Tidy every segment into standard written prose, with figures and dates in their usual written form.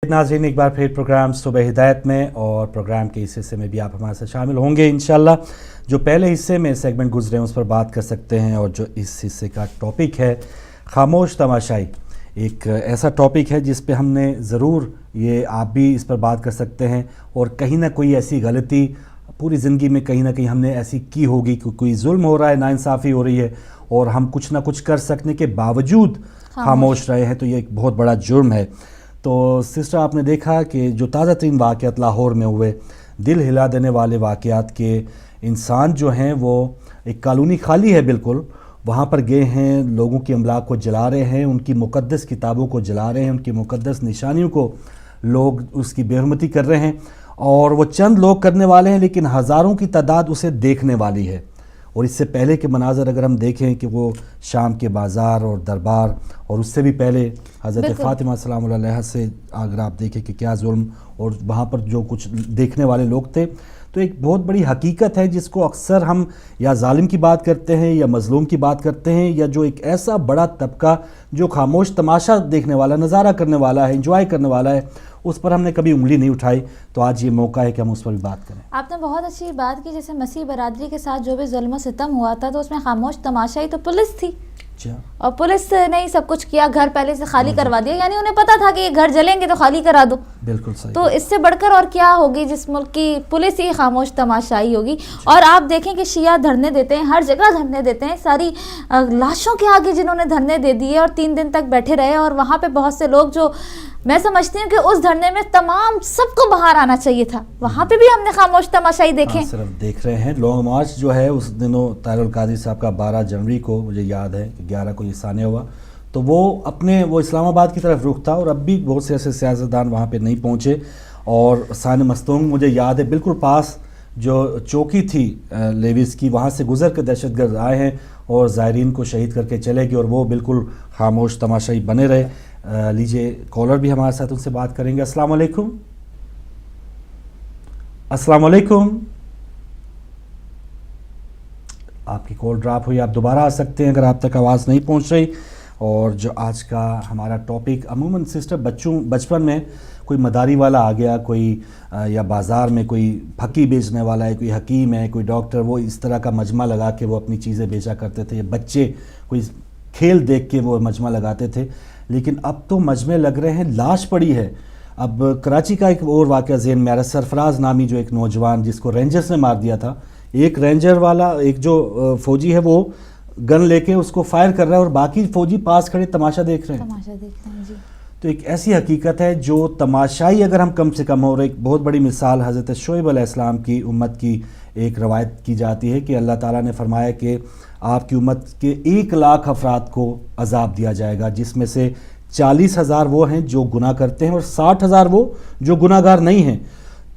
नाज़रीन, एक बार फिर प्रोग्राम सुबह हिदायत में और प्रोग्राम के इस हिस्से में भी आप हमारे साथ शामिल होंगे इंशाल्लाह। जो पहले हिस्से में सेगमेंट गुजरे हैं उस पर बात कर सकते हैं, और जो इस हिस्से का टॉपिक है खामोश तमाशाई, एक ऐसा टॉपिक है जिस पे हमने ज़रूर ये आप भी इस पर बात कर सकते हैं। और कहीं ना कोई ऐसी गलती पूरी ज़िंदगी में कहीं ना कहीं हमने ऐसी की होगी कि कोई जुल्म हो रहा है, नाइंसाफ़ी हो रही है और हम कुछ ना कुछ कर सकने के बावजूद खामोश रहे हैं, तो ये एक बहुत बड़ा जुर्म है। तो सिस्टर, आपने देखा कि जो ताज़ा तरीन वाक़यात लाहौर में हुए, दिल हिला देने वाले वाक़यात के इंसान जो हैं वो एक कॉलोनी खाली है बिल्कुल, वहाँ पर गए हैं, लोगों की अमलाक को जला रहे हैं, उनकी मुक़द्दस किताबों को जला रहे हैं, उनकी मुक़द्दस निशानियों को लोग उसकी बेहरमती कर रहे हैं। और वो चंद लोग करने वाले हैं, लेकिन हज़ारों की तादाद उसे देखने वाली है। और इससे पहले के मनाज़र अगर हम देखें कि वो शाम के बाज़ार और दरबार, और उससे भी पहले हज़रत फ़ातिमा सलामुल्लाह अलैहा से अगर आप देखें कि क्या जुल्म, और वहाँ पर जो कुछ देखने वाले लोग थे, तो एक बहुत बड़ी हकीकत है जिसको अक्सर हम या जालिम की बात करते हैं या मज़लूम की बात करते हैं, या जो एक ऐसा बड़ा तबका जो खामोश तमाशा देखने वाला, नज़ारा करने वाला है, इंजॉय करने वाला है, उस पर हमने कभी उंगली नहीं उठाई। तो आज ये मौका है कि हम उस पर भी बात करें। आपने बहुत अच्छी बात की, जैसे मसीह बरादरी के साथ जो भी जुल्म सितम हुआ था, तो उसमें खामोश तमाशा ही तो पुलिस थी। और पुलिस ने ही सब कुछ किया, घर पहले से खाली करवा दिया, यानी उन्हें पता था कि ये घर जलेंगे तो खाली करा दो। बिल्कुल सही। तो इससे बढ़कर और क्या होगी, जिस मुल्क की पुलिस ही खामोश तमाशाई होगी। और आप देखें कि शिया धरने देते हैं, हर जगह धरने देते हैं, सारी लाशों के आगे जिन्होंने धरने दे दिए और 3 दिन तक बैठे रहे। और वहाँ पे बहुत से लोग, जो मैं समझती हूँ कि उस धरने में तमाम सबको बाहर आना चाहिए था, वहाँ पे भी हमने खामोश तमाशाई देखे। सिर्फ देख रहे हैं। लॉन्ग मार्च जो है उस दिनों ताहिरुल कादरी साहब का 12 जनवरी को, मुझे याद है कि 11 को ये साने हुआ, तो वो इस्लामाबाद की तरफ रुख था, और अब भी बहुत से ऐसे सियासतदान वहाँ पे नहीं पहुँचे। और सान मस्तूंग, मुझे याद है बिल्कुल पास जो चौकी थी लेविस की, वहाँ से गुजर के दहशतगर्द आए हैं और ज़ायरीन को शहीद करके चले गए, और वो बिल्कुल खामोश तमाशाई बने रहे। लीजिए, कॉलर भी हमारे साथ, उनसे बात करेंगे। अस्सलाम वालेकुम। अस्सलाम वालेकुम। आपकी कॉल ड्रॉप हुई, आप दोबारा आ सकते हैं अगर आप तक आवाज़ नहीं पहुंच रही। और जो आज का हमारा टॉपिक, अमूमन सिस्टर बचपन में कोई मदारी वाला आ गया, कोई या बाज़ार में कोई फकी बेचने वाला है, कोई हकीम है, कोई डॉक्टर, वो इस तरह का मजमा लगा के वो अपनी चीज़ें बेचा करते थे। बच्चे कोई खेल देख के वो मजमा लगाते थे, लेकिन अब तो मजमे लग रहे हैं, लाश पड़ी है। अब कराची का एक और वाक़या ज़हन में आ रहा है, सरफराज नामी जो एक नौजवान जिसको रेंजर्स ने मार दिया था, एक रेंजर वाला, एक जो फ़ौजी है वो गन लेके उसको फायर कर रहा है और बाकी फ़ौजी पास खड़े तमाशा देख रहे हैं। जी। तो एक ऐसी हकीकत है जो तमाशाई अगर हम कम से कम, और एक बहुत बड़ी मिसाल हज़रत शुएब अलैहिस्सलाम की उम्मत की एक रवायत की जाती है कि अल्लाह ताला ने फरमाया कि आपकी उम्मत के 1 लाख अफराद को अजाब दिया जाएगा, जिसमें से 40,000 वो हैं जो गुनाह करते हैं और 60,000 वो जो गुनाहगार नहीं हैं।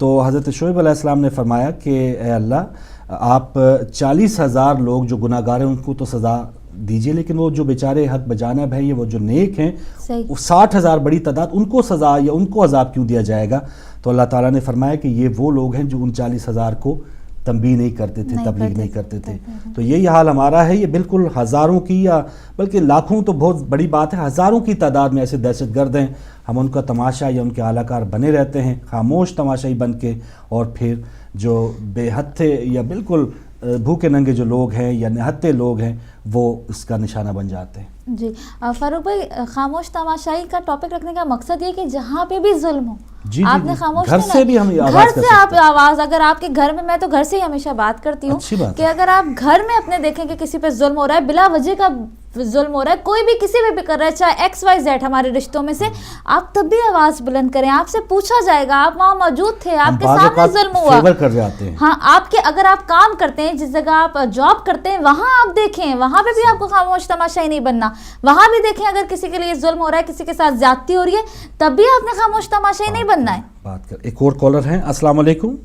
तो हज़रत शुएब अलैहिस्सलाम ने फरमाया कि ए अल्लाह, आप 40,000 लोग जो गुनाहगार हैं उनको तो सज़ा दीजिए, लेकिन वो जो बेचारे हक बजानब हैं, ये वो जो नेक हैं, 60,000 बड़ी तादाद, उनको सज़ा या उनको अजाब क्यों दिया जाएगा? तो अल्लाह ताला ने फरमाया कि ये वो लोग हैं जो उन 40,000 को तंबीह नहीं करते थे, तबलीग नहीं करते थे। तो यही हाल हमारा है। ये बिल्कुल हज़ारों की या बल्कि लाखों तो बहुत बड़ी बात है, हज़ारों की तादाद में ऐसे दहशतगर्द हैं, हम उनका तमाशा या उनके आलाकार बने रहते हैं, खामोश तमाशाई बन के। और फिर जो बेहत्थे या बिल्कुल भूखे नंगे जो लोग हैं या निहत्ते लोग हैं, वो इसका निशाना बन जाते हैं। जी फारूक भाई, खामोश तमाशाई का टॉपिक रखने का मकसद ये कि जहाँ पे भी जुल्म हो, आपने खामोश घर से भी हम घर से आप आवाज़, अगर आपके घर में, मैं तो घर से ही हमेशा बात करती हूँ कि अगर आप घर में अपने देखें कि किसी पे जुल्म हो रहा है, बिला वजह का जुल्म हो रहा है, कोई भी किसी पे भी कर रहा है, चाहे XYZ हमारे रिश्तों में से, आप तब भी आवाज़ बुलंद करें, आपसे पूछा जाएगा, आप वहाँ मौजूद थे, आपके सामने जुल्म हुआ। कर जाते हैं। हाँ, आपके अगर आप काम करते हैं, जिस जगह आप जॉब करते हैं, वहाँ आप देखें, वहाँ पे भी आपको खामोश तमाशाई नहीं बनना। वहाँ भी देखें, अगर किसी के लिए जुल्म हो रहा है, किसी के साथ ज्यादती हो रही है, तब भी आपने खामोश तमाशाई नहीं बनना है। बात कर, एक और कॉलर हैं। अस्सलाम वालेकुम।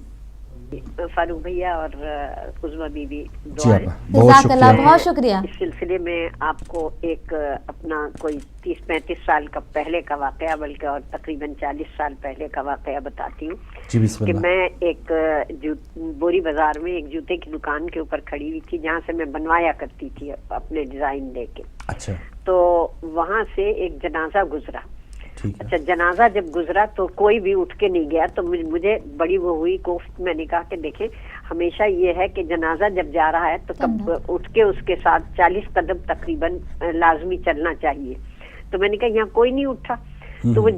फारूक भैया और उज़मा बीबी, बहुत शुक्रिया। इस सिलसिले में आपको एक अपना कोई 30-35 साल का पहले का वाकया, बल्कि और तकरीबन 40 साल पहले का वाकया बताती हूँ कि मैं एक बोरी बाजार में एक जूते की दुकान के ऊपर खड़ी हुई थी, जहाँ से मैं बनवाया करती थी अपने डिजाइन लेके। अच्छा। तो वहाँ से एक जनाजा गुजरा, اچھا جنازہ جب گزرا تو کوئی بھی اٹھ کے نہیں گیا, تو مجھے بڑی وہ ہوئی کوفت. میں نے کہا کہ دیکھیں ہمیشہ یہ ہے کہ جنازہ جب جا رہا ہے تو اٹھ کے اس کے ساتھ 40 قدم تقریباً لازمی چلنا چاہیے. تو میں نے کہا یہاں کوئی نہیں اٹھا. تو وہ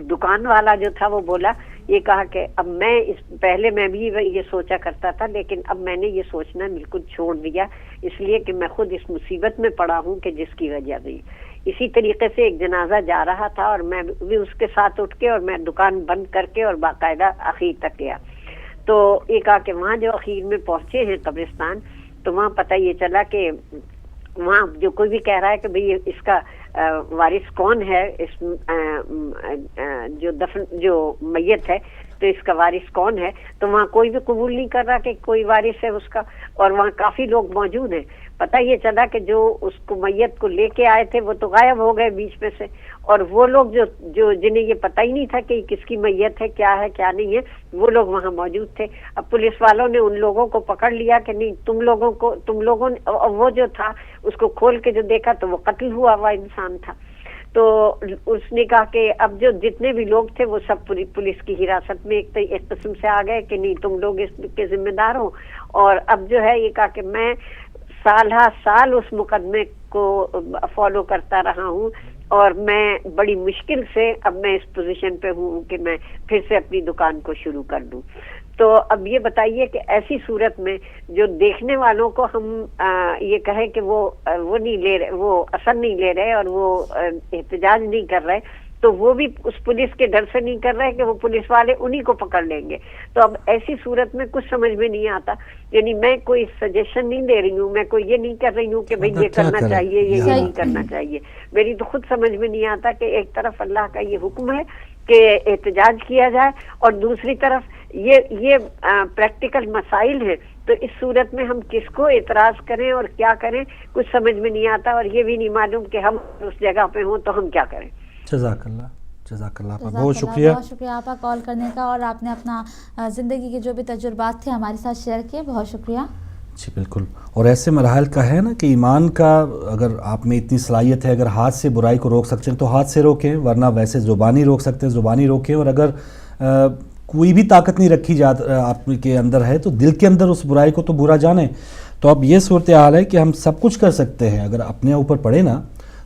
دکان والا جو تھا وہ بولا, یہ کہا کہ اب میں پہلے میں بھی یہ سوچا کرتا تھا, لیکن اب میں نے یہ سوچنا بالکل چھوڑ دیا, اس لیے کہ میں خود اس مصیبت میں پڑا ہوں کہ جس کی وجہ سے. اسی طریقے سے ایک جنازہ جا رہا تھا اور میں بھی اس کے ساتھ اٹھ کے اور میں دکان بند کر کے اور باقاعدہ اخیر تک گیا. تو یہ کہا کہ وہاں جو اخیر میں پہنچے ہیں قبرستان, تو وہاں پتہ یہ چلا کہ وہاں جو کوئی بھی کہہ رہا ہے کہ بھئی اس کا وارث کون ہے, اس جو میت ہے تو اس کا وارث کون ہے, تو وہاں کوئی بھی قبول نہیں کر رہا کہ کوئی وارث ہے اس کا, اور وہاں کافی لوگ موجود ہیں. پتہ یہ چلا کہ جو اس کو میت کو لے کے آئے تھے وہ تو غائب ہو گئے بیچ میں سے, اور وہ لوگ جو جنہیں یہ پتہ ہی نہیں تھا کہ کس کی میت ہے, کیا ہے کیا نہیں ہے, وہ لوگ وہاں موجود تھے. اب پولیس والوں نے ان لوگوں کو پکڑ لیا کہ نہیں تم لوگوں نے, وہ جو تھا اس کو کھول کے جو دیکھا تو وہ قتل ہوا ہوا انسان تھا. تو اس نے کہا کہ اب جو جتنے بھی لوگ تھے وہ سب پولیس کی حراست میں ایک قسم سے آ گئے کہ نہیں تم لوگ اس کے ذمہ دار ہو. اور اب جو ہے یہ کہا کہ میں سال اس مقدمے کو فالو کرتا رہا ہوں, اور میں بڑی مشکل سے اب میں اس پوزیشن پہ ہوں کہ میں پھر سے اپنی دکان کو شروع کر دوں. تو اب یہ بتائیے کہ ایسی صورت میں جو دیکھنے والوں کو ہم یہ کہیں کہ وہ نہیں لے رہے, وہ اثر نہیں لے رہے اور وہ احتجاج نہیں کر رہے, تو وہ بھی اس پولیس کے ڈر سے نہیں کر رہے کہ وہ پولیس والے انہی کو پکڑ لیں گے. تو اب ایسی صورت میں کچھ سمجھ میں نہیں آتا. یعنی میں کوئی سجیشن نہیں دے رہی ہوں, میں کوئی یہ نہیں کر رہی ہوں کہ بھئی یہ کرنا چاہیے, یہ نہیں کرنا چاہیے. میری تو خود سمجھ میں نہیں آتا کہ ایک طرف اللہ کا یہ حکم ہے کہ احتجاج کیا جائے, اور دوسری طرف یہ پریکٹیکل مسائل ہیں, تو اس صورت میں ہم کس کو اعتراض کریں اور کیا کریں کچھ سمجھ میں نہیں آتا, اور یہ بھی نہیں معلوم کہ ہم اس جگہ پہ ہوں تو ہم کیا کریں. جزاک اللہ بہت شکریہ آپ کا کال کرنے کا, اور آپ نے اپنا زندگی کے جو بھی تجربات تھے ہمارے ساتھ شیئر کیے, بہت شکریہ. جی بالکل. اور ایسے مراحل کا ہے نا کہ ایمان کا اگر آپ میں اتنی صلاحیت ہے, اگر ہاتھ سے برائی کو روک سکتے ہیں تو ہاتھ سے روکیں, ورنہ ویسے زبانی روک سکتے ہیں زبانی روکیں. اور اگر کوئی بھی طاقت نہیں رکھی آپ کے اندر ہے تو دل کے اندر اس برائی کو تو برا جانیں. تو اب یہ صورتحال ہے کہ ہم سب کچھ کر سکتے ہیں. اگر اپنے اوپر پڑے نا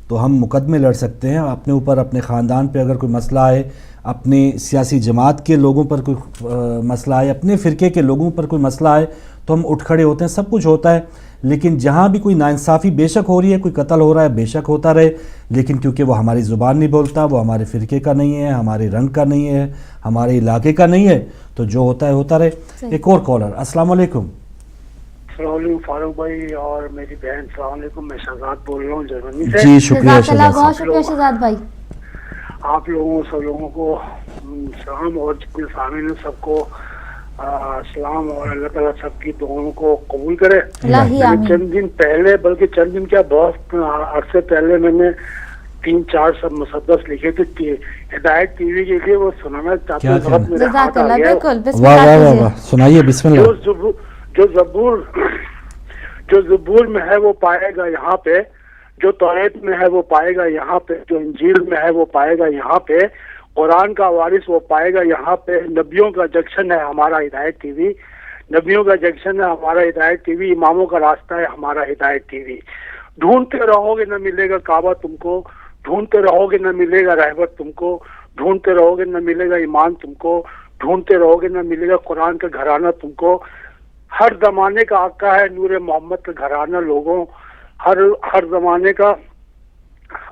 تو ہم مقدمے لڑ سکتے ہیں اپنے اوپر, اپنے خاندان پہ اگر کوئی مسئلہ آئے, اپنی سیاسی جماعت کے لوگوں پر کوئی مسئلہ آئے, اپنے فرقے کے لوگوں پر کوئی مسئلہ آئے, تو ہم اٹھ کھڑے ہوتے ہیں, سب کچھ ہوتا ہے. لیکن جہاں بھی کوئی ناانصافی بے شک ہو رہی ہے, کوئی قتل ہو رہا ہے بے شک ہوتا رہے, لیکن کیونکہ وہ ہماری زبان نہیں بولتا, وہ ہمارے فرقے کا نہیں ہے, ہمارے رنگ کا نہیں ہے, ہمارے علاقے کا نہیں ہے, تو جو ہوتا ہے ہوتا رہے. ایک اور کالر. السلام علیکم. السلام علیکم فاروق بھائی اور میری بہن. السلام علیکم, میں شہزاد بول رہا ہوں جرمنی سے. جی شکریہ شہزاد, بہت شکریہ شہزاد بھائی. آپ لوگوں سب لوگوں کو سلام, اور جتنے سامعین ہیں سب کو سلام, اور اللہ تعالیٰ سب کی دعاؤں کو قبول کرے. چند دن پہلے, بلکہ چند دن کیا بہت عرصے پہلے میں نے 3-4 سب مسدس لکھے تھے ہدایت ٹی وی کے لیے, وہ سنانا چاہتے ہیں. سنائیے بسم اللہ. جو زبور میں ہے وہ پائے گا یہاں پہ, جو توریت میں ہے وہ پائے گا یہاں پہ, جو انجیل میں ہے وہ پائے گا یہاں پہ, قرآن کا وارث وہ پائے گا یہاں پہ. نبیوں کا جنکشن ہے ہمارا ہدایت ٹی وی, نبیوں کا جنکشن ہے ہمارا ہدایت ٹی وی, اماموں کا راستہ ہے ہمارا ہدایت ٹی وی. ڈھونڈتے رہو گے نہ ملے گا کعبہ تم کو, ڈھونڈتے رہو گے نہ ملے گا رہبر تم کو, ڈھونڈتے رہو گے نہ ملے گا ایمان تم کو, ڈھونڈتے رہو گے نہ ملے گا قرآن کا گھرانہ تم کو. ہر زمانے کا آقا ہے نور محمد کا گھرانہ لوگوں, ہر زمانے کا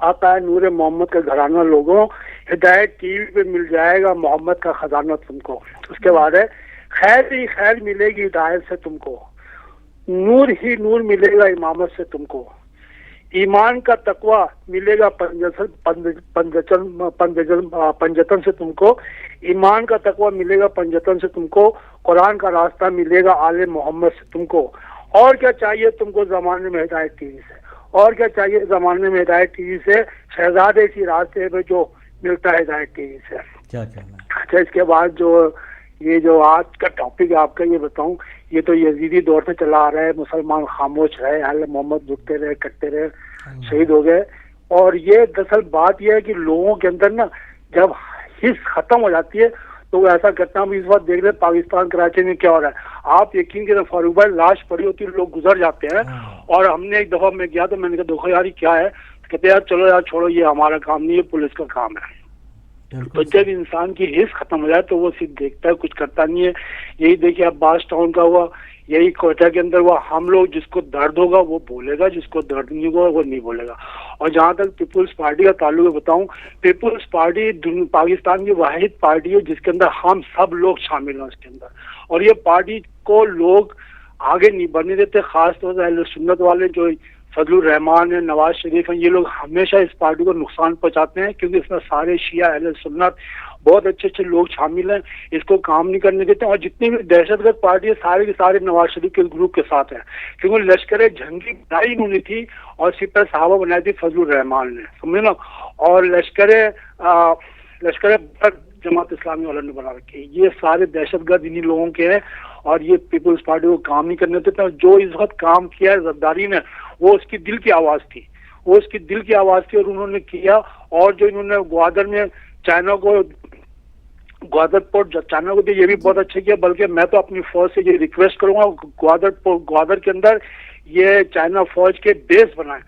آقا ہے نور محمد کا گھرانہ لوگوں. ہدایت ٹی وی پہ مل جائے گا محمد کا خزانہ تم کو. اس کے بعد ہے خیر ہی خیر ملے گی ہدایت سے تم کو, نور ہی نور ملے گا امامت سے تم کو. ایمان کا تقوی ملے گا پنجتن سے تم کو, ایمان کا تقوی ملے گا پنجتن سے تم کو. قرآن کا راستہ ملے گا آل محمد سے تم کو. اور کیا چاہیے تم کو زمانے میں ہدایت ٹی وی سے, اور کیا چاہیے زمانے میں ہدایت ٹی وی سے. شہزادے اسی راستے پہ جو ملتا ہے ہدایت ٹی وی سے. کیا کہنا ہے. اچھا, اس کے بعد یہ جو آج کا ٹاپک ہے آپ کا, یہ بتاؤں, یہ تو یزیدی دور سے چلا آ رہا ہے. مسلمان خاموش رہے, اہل محمد جھکتے رہے, کٹتے رہے, شہید ہو گئے. اور یہ دراصل بات یہ ہے کہ لوگوں کے اندر نا जब हिस्स खत्म हो जाती है तो वो ऐसा करता है। हम इस बार देख रहे हैं पाकिस्तान कराची में क्या हो रहा है। आप यकीन करें फारूक भाई, लाश पड़ी होती है, लोग गुजर जाते हैं, और हमने एक दफा मैं गया तो मैंने कहा देखो यार ये क्या है, कहते यार चलो यार छोड़ो, ये हमारा काम नहीं है, पुलिस का काम है। तो जब इंसान की हिस्स खत्म हो जाए तो वो सिर्फ देखता है, कुछ करता नहीं है। यही देखिए अब बास टाउन का हुआ, यही कोयटा के अंदर हुआ। हम लोग जिसको दर्द होगा वो बोलेगा, जिसको दर्द नहीं होगा वो नहीं बोलेगा। और जहाँ तक पीपुल्स पार्टी का ताल्लुक है बताऊं, पीपुल्स पार्टी पाकिस्तान की वाहिद पार्टी है जिसके अंदर हम सब लोग शामिल हैं उसके अंदर, और ये पार्टी को लोग आगे नहीं बढ़ने देते। खास तौर से अहले सुन्नत वाले जो फजलुर रहमान है, नवाज शरीफ हैं, ये लोग हमेशा इस पार्टी को नुकसान पहुंचाते हैं, क्योंकि इसमें सारे शिया अहले सुन्नत बहुत अच्छे अच्छे लोग शामिल हैं, इसको काम नहीं करने देते। और जितनी भी दहशतगर्द पार्टी है सारे के सारे नवाज शरीफ के ग्रुप के साथ हैं, क्योंकि लश्कर जंगी बनाई इन्होंने थी और सिपह साहबा बनाई थी फजलुर रहमान ने, समझे ना। और लश्कर जमात इस्लामी वालों ने बना रखी है। ये सारे दहशतगर्द इन्हीं लोगों के हैं, और ये पीपुल्स पार्टी को काम नहीं करने देते। और जो इस वक्त काम किया है जरदारी ने, वो उसकी दिल की आवाज थी, वो उसकी दिल की आवाज थी, और उन्होंने किया। और जो इन्होंने ग्वादर में चाइना को ग्वादर पोर्ट चाइना को ये भी बहुत अच्छा किया। बल्कि मैं तो अपनी फौज से ये रिक्वेस्ट करूंगा ग्वादर के अंदर ये चाइना फौज के बेस बनाए,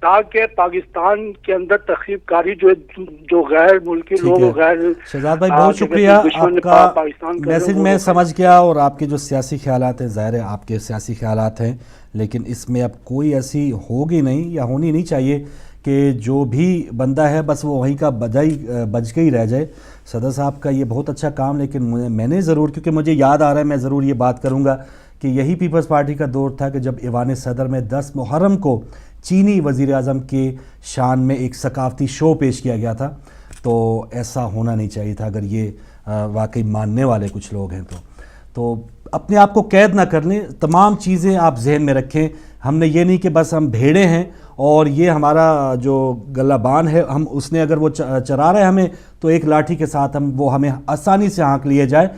ताकि पाकिस्तान के अंदर तखरीबकारी जो गैर मुल्की लोग गैर। शहजाद भाई बहुत शुक्रिया, आपका मैसेज मैं समझ गया, और आपके जो सियासी ख्यालात हैं, ज़ाहिर है आपके सियासी ख्यालात हैं, लेकिन इसमें अब कोई ऐसी होगी नहीं या होनी नहीं चाहिए कि जो भी बंदा है बस वो वहीं का बज के ही रह जाए। सदर साहब का ये बहुत अच्छा काम, लेकिन मैंने ज़रूर, क्योंकि मुझे याद आ रहा है, मैं ज़रूर ये बात करूँगा कि यही पीपल्स पार्टी का दौर था कि जब ईवान सदर में 10 मुहर्रम को चीनी वज़ीर आज़म के शान में एक सकाफ़ती शो पेश किया गया था। तो ऐसा होना नहीं चाहिए था अगर ये वाकई मानने वाले कुछ लोग हैं तो अपने आप को कैद ना कर लें, तमाम चीज़ें आप जहन में रखें। हमने ये नहीं कि बस हम भेड़े हैं और ये हमारा जो गलाबान है, हम उसने अगर वो चरा रहा है हमें, तो एक लाठी के साथ वो हमें आसानी से हाँक लिए जाए।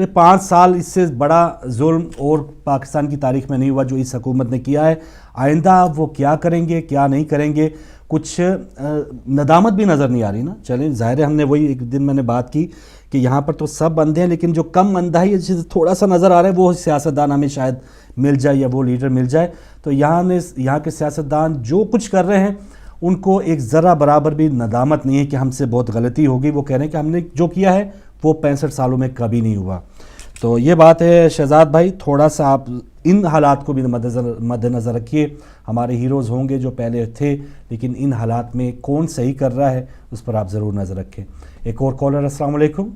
5 साल इससे बड़ा जुल्म और पाकिस्तान की तारीख में नहीं हुआ जो इस हुकूमत ने किया है। आइंदा वो क्या करेंगे क्या नहीं करेंगे, कुछ नदामत भी नज़र नहीं आ रही ना। चलें, ज़ाहिर है हमने वही एक दिन मैंने बात की कि यहाँ पर तो सब अंधे हैं, लेकिन जो कम अंधा है जिसे थोड़ा सा नज़र आ रहा है वो सियासतदान हमें शायद मिल जाए या वो लीडर मिल जाए। तो यहाँ के सियासतदान जो कुछ कर रहे हैं उनको एक ज़रा बराबर भी नदामत नहीं है कि हमसे बहुत गलती होगी। वो कह रहे हैं कि हमने जो किया है वो 65 सालों में कभी नहीं हुआ। तो ये बात है शहजाद भाई, थोड़ा सा आप इन हालात को भी मद्देनज़र रखिए। हमारे हीरोज़ होंगे जो पहले थे, लेकिन इन हालात में कौन सही कर रहा है उस पर आप ज़रूर नज़र रखें। एक और कॉलर, अस्सलाम वालेकुम।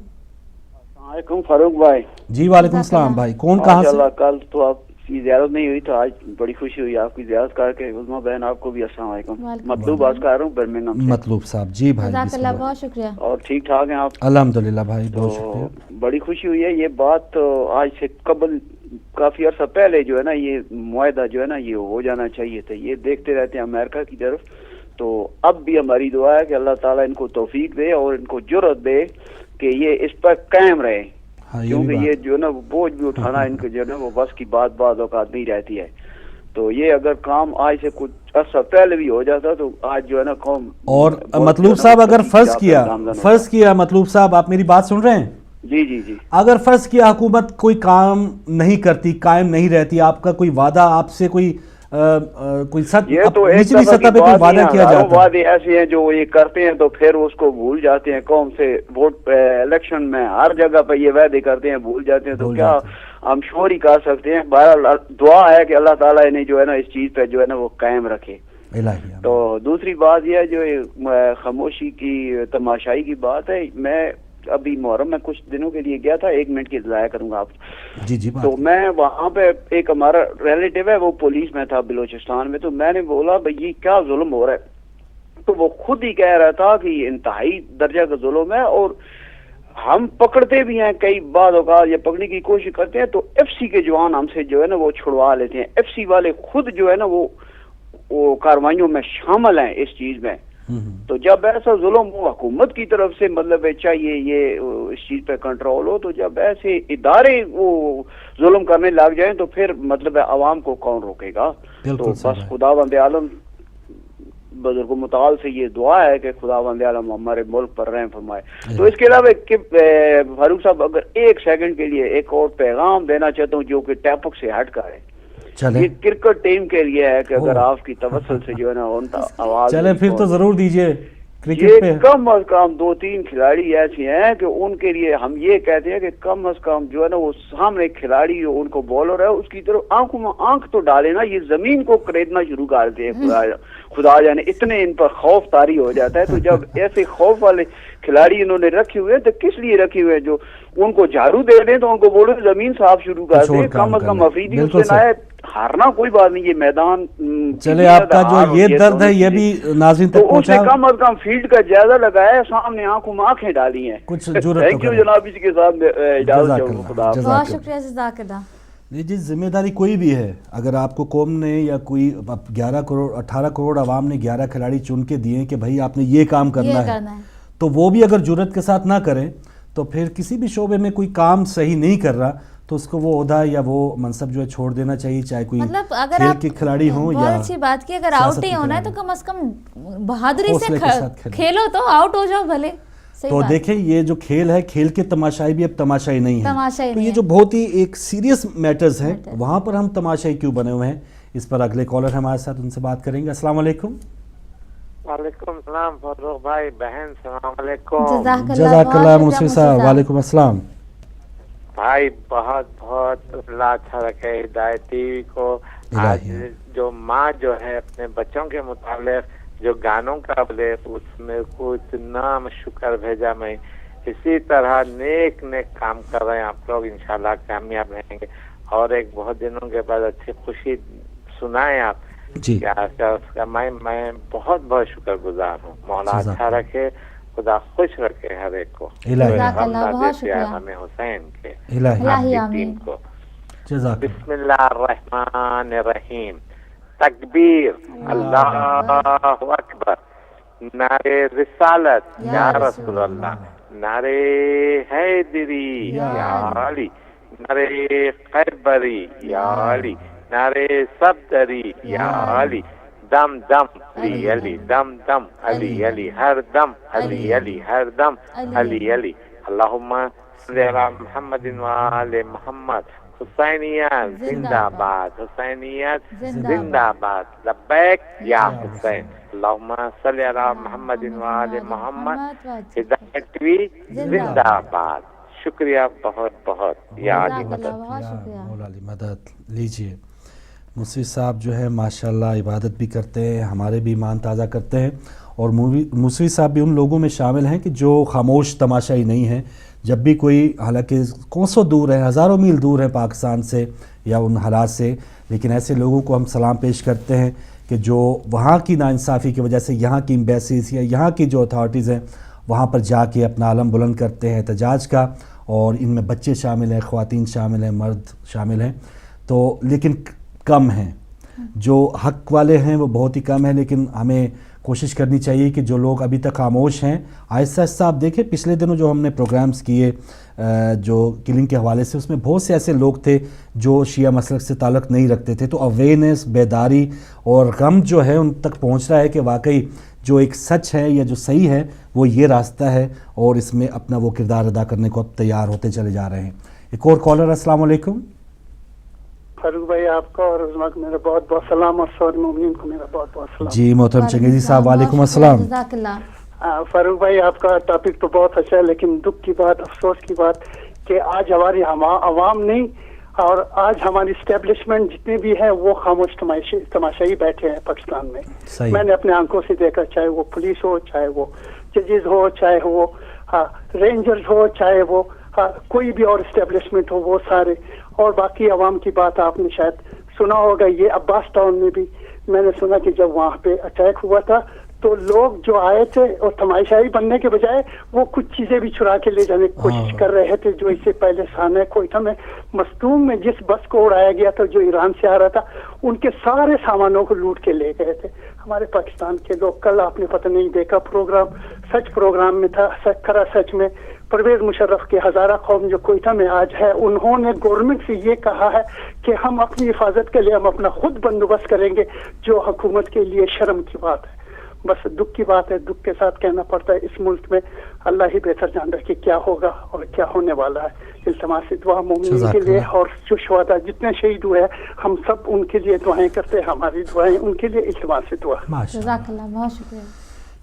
फारूक भाई जी वालेकुम सलाम भाई, कौन कहाँ से? कल तो आपकी ज़ियारत नहीं हुई, तो आज बड़ी खुशी हुई आपकी ज़ियारत करके। उज़मा बहन आपको भी अस्सलाम वालेकुम। मतलूब बात कर रहा हूँ बर्मिंघम से। मतलूब साहब जी भाई, बहुत शुक्रिया। और ठीक ठाक हैं आप? अल्हम्दुलिल्लाह भाई, बहुत शुक्रिया। बड़ी खुशी हुई है। ये बात तो आज से कबल काफी अर्सा पहले जो है ना, ये मुआहदा जो है ना, ये हो जाना चाहिए था। ये देखते रहते हैं अमेरिका की तरफ, तो अब भी हमारी दुआ है कि अल्लाह ताला इनको तौफीक दे और इनको जुर्रत दे कि ये इस पर कायम रहे। क्योंकि ये जो है ना बोझ भी उठाना इनको जो है ना वो बस की बात औकात नहीं रहती है। तो ये अगर काम आज से कुछ अर्सा पहले भी हो जाता तो आज जो है ना कौम। और मतलूब साहब अगर फर्ज किया मतलूब साहब, आप मेरी बात सुन रहे हैं? जी। अगर फर्ज किया हुकूमत कोई काम नहीं करती, कायम नहीं रहती, आपका कोई वादा आपसे कोई निचली सतह पे कोई वादा किया जाता है, वादे ऐसे हैं जो ये करते हैं तो फिर उसको भूल जाते हैं। कौम से वोट इलेक्शन में हर जगह पे ये वादे करते हैं, भूल जाते हैं। तो क्या हम शोर ही कर सकते हैं। बहरहाल दुआ है कि अल्लाह ताला इन्हें जो है ना इस चीज पे जो है ना वो कायम रखे। तो दूसरी बात यह है जो खामोशी की तमाशाई की बात है, मैं अभी मुहर्रम में कुछ दिनों के लिए गया था, 1 मिनट की ज़ाया करूंगा आप। जी तो मैं वहाँ पे एक हमारा रिलेटिव है वो पुलिस में था बलूचिस्तान में, तो मैंने बोला भाई ये क्या जुल्म हो रहा है। तो वो खुद ही कह रहा था कि इंतहाई दर्जा का जुल्म है और हम पकड़ते भी हैं, कई बार ये पकड़ने की कोशिश करते हैं तो एफसी के जवान हमसे जो है ना वो छुड़वा लेते हैं। एफसी वाले खुद जो है ना वो कार्रवाइयों में शामिल हैं इस चीज में। तो जब ऐसा जुल्म हो हुकूमत की तरफ से, मतलब चाहिए ये इस चीज पे कंट्रोल हो, तो जब ऐसे इदारे वो जुल्म करने लग जाएं तो फिर मतलब आवाम को कौन रोकेगा। तो बस खुदावंद आलम बुजुर्ग मुताल से ये दुआ है कि खुदावंद आलम हमारे मुल्क पर रहम फरमाए। तो इसके अलावा फारूक साहब अगर एक सेकंड के लिए एक और पैगाम देना चाहता हूँ जो कि टॉपिक से हट कर है, ये क्रिकेट टीम के लिए है कि अगर आपकी तवज्जो से जो है ना उनका आवाज चले फिर तो जरूर दीजिए। ये कम अज कम 2-3 खिलाड़ी ऐसे हैं कि उनके लिए हम ये कहते हैं कि कम अज कम जो है ना वो सामने खिलाड़ी हो उनको बॉलर है उसकी तरफ आंखों में आंख तो डाले ना, ये जमीन को खरीदना शुरू कर दे। खुदा जाने इतने इन पर खौफ तारी हो जाता है। तो जब ऐसे खौफ वाले खिलाड़ी इन्होंने रखे हुए हैं तो किस लिए रखे हुए हैं? जो उनको झाड़ू दे दें तो उनको बोलो जमीन साफ शुरू कर दे, कम अज कम अफरीदी उससे ना है। हारना कोई बात नहीं, ये मैदान चले आपका जो ये दर्द है ये भी नाज़रीन तक पहुंचा। कम अज कम फील्ड का जायजा लगाया, सामने आंखों में आंखें डाली हैं। कुछ जरूरत थैंक यू जनाब, इसके साथ बहुत शुक्रिया जज़ाकल्लाह। जी जिम्मेदारी कोई भी है, अगर आपको कौम ने या कोई 11 करोड़ 18 करोड़ आवाम ने 11 खिलाड़ी चुन के दिए कि भाई आपने ये काम करना है, तो वो भी अगर जुर्रत के साथ ना करें तो फिर किसी भी शोबे में कोई काम सही नहीं कर रहा तो उसको वो ओहदा या वो मनसब जो है छोड़ देना चाहिए, चाहे कोई मतलब अगर खेल आप के खिलाड़ी हो या अच्छी बात की अगर आउट ही होना है तो कम से कम बहादुरी से खेलो, तो आउट हो जाओ भले। तो देखें ये जो खेल है, खेल के तमाशाई भी अब तमाशाई नहीं है। तो ये जो बहुत ही एक सीरियस मैटर्स हैं वहाँ पर हम तमाशाई क्यों बने हुए हैं, इस पर अगले कॉलर हमारे साथ, उनसे बात करेंगे। अस्सलाम वालेकुम। वालेकुम सलाम फारूक भाई, बहन सलाम वालेकुम। जज़ाकल्लाह मुस्फी साहब। वालेकुम अस्सलाम भाई, बहुत बहुत अल्लाह अच्छा रखे हिदायत टीवी को। आज जो माँ जो है अपने बच्चों के मुतालिक जो गानों का बोले उसमें को इतना शुक्र भेजा मैं। इसी तरह नेक नेक काम कर रहे हैं आप लोग, इंशाल्लाह कामयाब रहेंगे। और एक बहुत दिनों के बाद अच्छी खुशी सुनाए आप जी। उसका मैं बहुत बहुत शुक्र गुजार हूँ। मौला अच्छा रखे, खुदा खुश रखे हर एक को, हमें हुसैन के टीम को। बिस्मिल्लाहिर्रहमानिर्रहीम। तकबीर, अल्लाहु अकबर, नारे रिसालत या रसूल अल्लाह, नारे हैदरी या अली, नारे खैबरी या अली, नारे सफदरी या अली, दम दम अली अली, दम दम अली अली, हर दम अली अली, हर दम अली अली। अल्लाहुम्मा सल्ली अला मुहम्मदिन व आले मुहम्मद। हुसैनियत जिंदाबाद, हुसैनियत जिंदाबाद, लब्बैक या हुसैन। अल्लाहुम्मा सल्ली अला मुहम्मदिन व आले मुहम्मद। हिदायत टीवी जिंदाबाद। शुक्रिया बहुत बहुत। या मदद लीजिए। मुस्फी साहब जो है माशाल्लाह इबादत भी करते हैं, हमारे भी ईमान ताज़ा करते हैं, और मुस्फी साहब भी उन लोगों में शामिल हैं कि जो खामोश तमाशाई नहीं हैं। जब भी कोई, हालांकि कोसों दूर है, हज़ारों मील दूर है पाकिस्तान से या उन हालात से, लेकिन ऐसे लोगों को हम सलाम पेश करते हैं कि जो वहाँ की नाइंसाफ़ी की वजह से यहाँ की एम्बेसीज या यहाँ की जो अथॉरिटीज़ हैं वहाँ पर जाके अपना आलम बुलंद करते हैं एहतजाज का, और इनमें बच्चे शामिल हैं, ख़वातीन शामिल हैं, मर्द शामिल हैं। तो लेकिन कम हैं, जो हक वाले हैं वो बहुत ही कम है। लेकिन हमें कोशिश करनी चाहिए कि जो लोग अभी तक खामोश हैं, आहिस्ता आहिस्ता आप देखें पिछले दिनों जो हमने प्रोग्राम्स किए जो किलिंग के हवाले से, उसमें बहुत से ऐसे लोग थे जो शिया मसलक से ताल्लुक़ नहीं रखते थे। तो अवेयरनेस, बेदारी और गम जो है उन तक पहुंच रहा है कि वाकई जो एक सच है या जो सही है वो ये रास्ता है, और इसमें अपना वो किरदार अदा करने को अब तैयार होते चले जा रहे हैं। एक और कॉलर। अस्सलाम वालेकुम। फारूक भाई आपका और उस्मा को मेरा बहुत बहुत सलाम, और सारे मोमिनीन को मेरा बहुत बहुत सलाम। जी मोहतरम चंगेजी साहब, वालेकुम अस्सलाम। फारूक भाई आपका टॉपिक तो बहुत अच्छा है, लेकिन दुख की बात, अफसोस की बात कि आज हमारी आवाम नहीं और आज हमारी स्टैब्लिशमेंट जितने भी हैं वो खामोश तमाशाई बैठे हैं पाकिस्तान में। मैंने अपने आंखों से देखा, चाहे वो पुलिस हो, चाहे वो जजेस हो, चाहे वो रेंजर्स हो, चाहे वो कोई भी और स्टैब्लिशमेंट हो, वो सारे। और बाकी अवाम की बात आपने शायद सुना होगा, ये अब्बास टाउन में भी मैंने सुना कि जब वहाँ पे अटैक हुआ था तो लोग जो आए थे और तमाशाई बनने के बजाय वो कुछ चीजें भी चुरा के ले जाने की कोशिश कर रहे थे। जो इससे पहले सामने कोयटा में मस्तूम में जिस बस को उड़ाया गया था जो ईरान से आ रहा था, उनके सारे सामानों को लूट के ले गए थे हमारे पाकिस्तान के लोग। कल आपने पता नहीं देखा प्रोग्राम, सच प्रोग्राम में था, खरा सच में परवेज मुशर्रफ के हजारा कौम जो कोयटा में आज है, उन्होंने गवर्नमेंट से ये कहा है कि हम अपनी हिफाजत के लिए हम अपना खुद बंदोबस्त करेंगे, जो हुकूमत के लिए शर्म की बात है। बस दुख की बात है, दुख के साथ कहना पड़ता है। इस मुल्क में अल्लाह ही बेहतर जानता है कि क्या होगा और क्या होने वाला है। इल्तिमास दुआ मोमिन के लिए, और जो शुहदा जितने शहीद हुए हैं हम सब उनके लिए दुआएं करते हैं, हमारी दुआएं उनके लिए, इल्तिमास दुआ। जज़ाकल्लाह, बहुत शुक्रिया।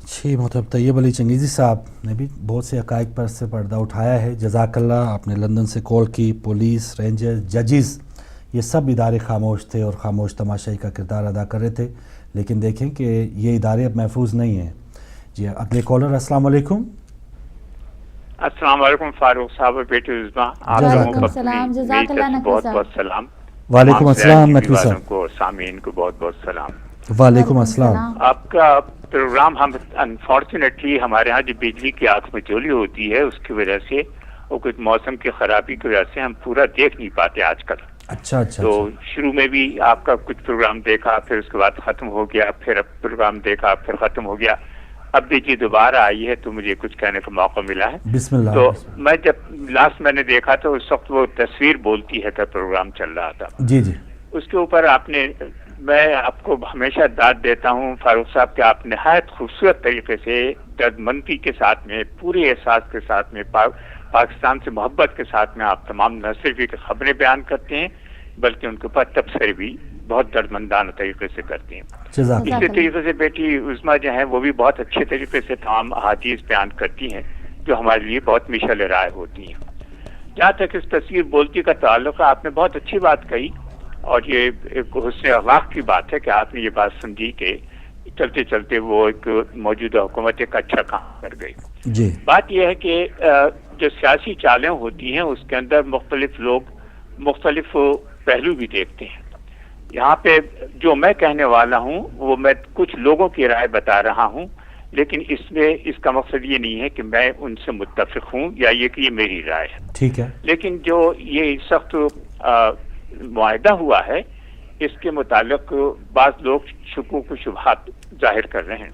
जी, मोहतरम तैयब अली चंगेज़ी साहब ने भी बहुत से हक़ाइक़ पर से पर्दा उठाया है। जज़ाकल्लाह। आपने लंदन से कॉल की। पुलिस, रेंजर, जजेस, ये सब इदारे खामोश थे और खामोश तमाशाई का किरदार अदा कर रहे थे, लेकिन देखें कि ये इदारे अब महफूज नहीं हैं। जी, अगले कॉलर। अस्सलाम वालेकुम। अस्सलाम वालेकुम फारूक साहब और बेटी उज़्मा, आप लोगों को बहुत बहुत सलाम। वालेकुम अस्सलाम नकवी साहब को, सामीन को बहुत बहुत सलाम। वालेकुम अस्सलाम। आपका प्रोग्राम हम अनफॉर्चुनेटली हमारे यहाँ जो बिजली की आंख में चोली होती है उसकी वजह से और कुछ मौसम की खराबी की वजह से हम पूरा देख नहीं पाते आजकल। अच्छा। तो शुरू में भी आपका कुछ प्रोग्राम देखा, फिर उसके बाद खत्म हो गया, फिर अब प्रोग्राम देखा, फिर खत्म हो गया। अब देखिए दोबारा आई है तो मुझे कुछ कहने का मौका मिला है। बिस्मिल्लाह। तो मैं जब लास्ट मैंने देखा तो उस वक्त वो तस्वीर बोलती है का प्रोग्राम चल रहा था। जी जी। उसके ऊपर आपने, मैं आपको हमेशा दाद देता हूँ फारूक साहब कि आप निहायत खूबसूरत तरीके से दर्दमंदी के साथ में, पूरे एहसास के साथ में, पाकिस्तान से मोहब्बत के साथ में आप तमाम न सिर्फ एक खबरें बयान करते हैं बल्कि उनके ऊपर तबसरे भी बहुत दर्दमंदाना तरीके से करते हैं। इसी तरीके से बेटी उज़्मा जो है वो भी बहुत अच्छे तरीके से तमाम अहादीस बयान करती हैं जो हमारे लिए बहुत मिशल राय होती हैं। जहाँ तक इस तस्वीर बोलती का ताल्लुक है, आपने बहुत अच्छी बात कही और ये एक हुस्न अखलाक की बात है कि आपने ये बात समझी कि चलते चलते वो एक मौजूदा हुकूमत एक अच्छा काम कर गई। जी। बात यह है कि जो सियासी चालें होती हैं उसके अंदर मुख्तलिफ लोग मुख्तलिफ पहलू भी देखते हैं। यहाँ पे जो मैं कहने वाला हूँ वो मैं कुछ लोगों की राय बता रहा हूँ, लेकिन इसमें इसका मकसद ये नहीं है कि मैं उनसे मुत्तफिक हूँ या ये कि ये मेरी राय है। ठीक है। लेकिन जो ये सख्त मुआहदा हुआ है इसके मुतालिक बाज़ लोग शुकूक व शुबहात जाहिर कर रहे हैं,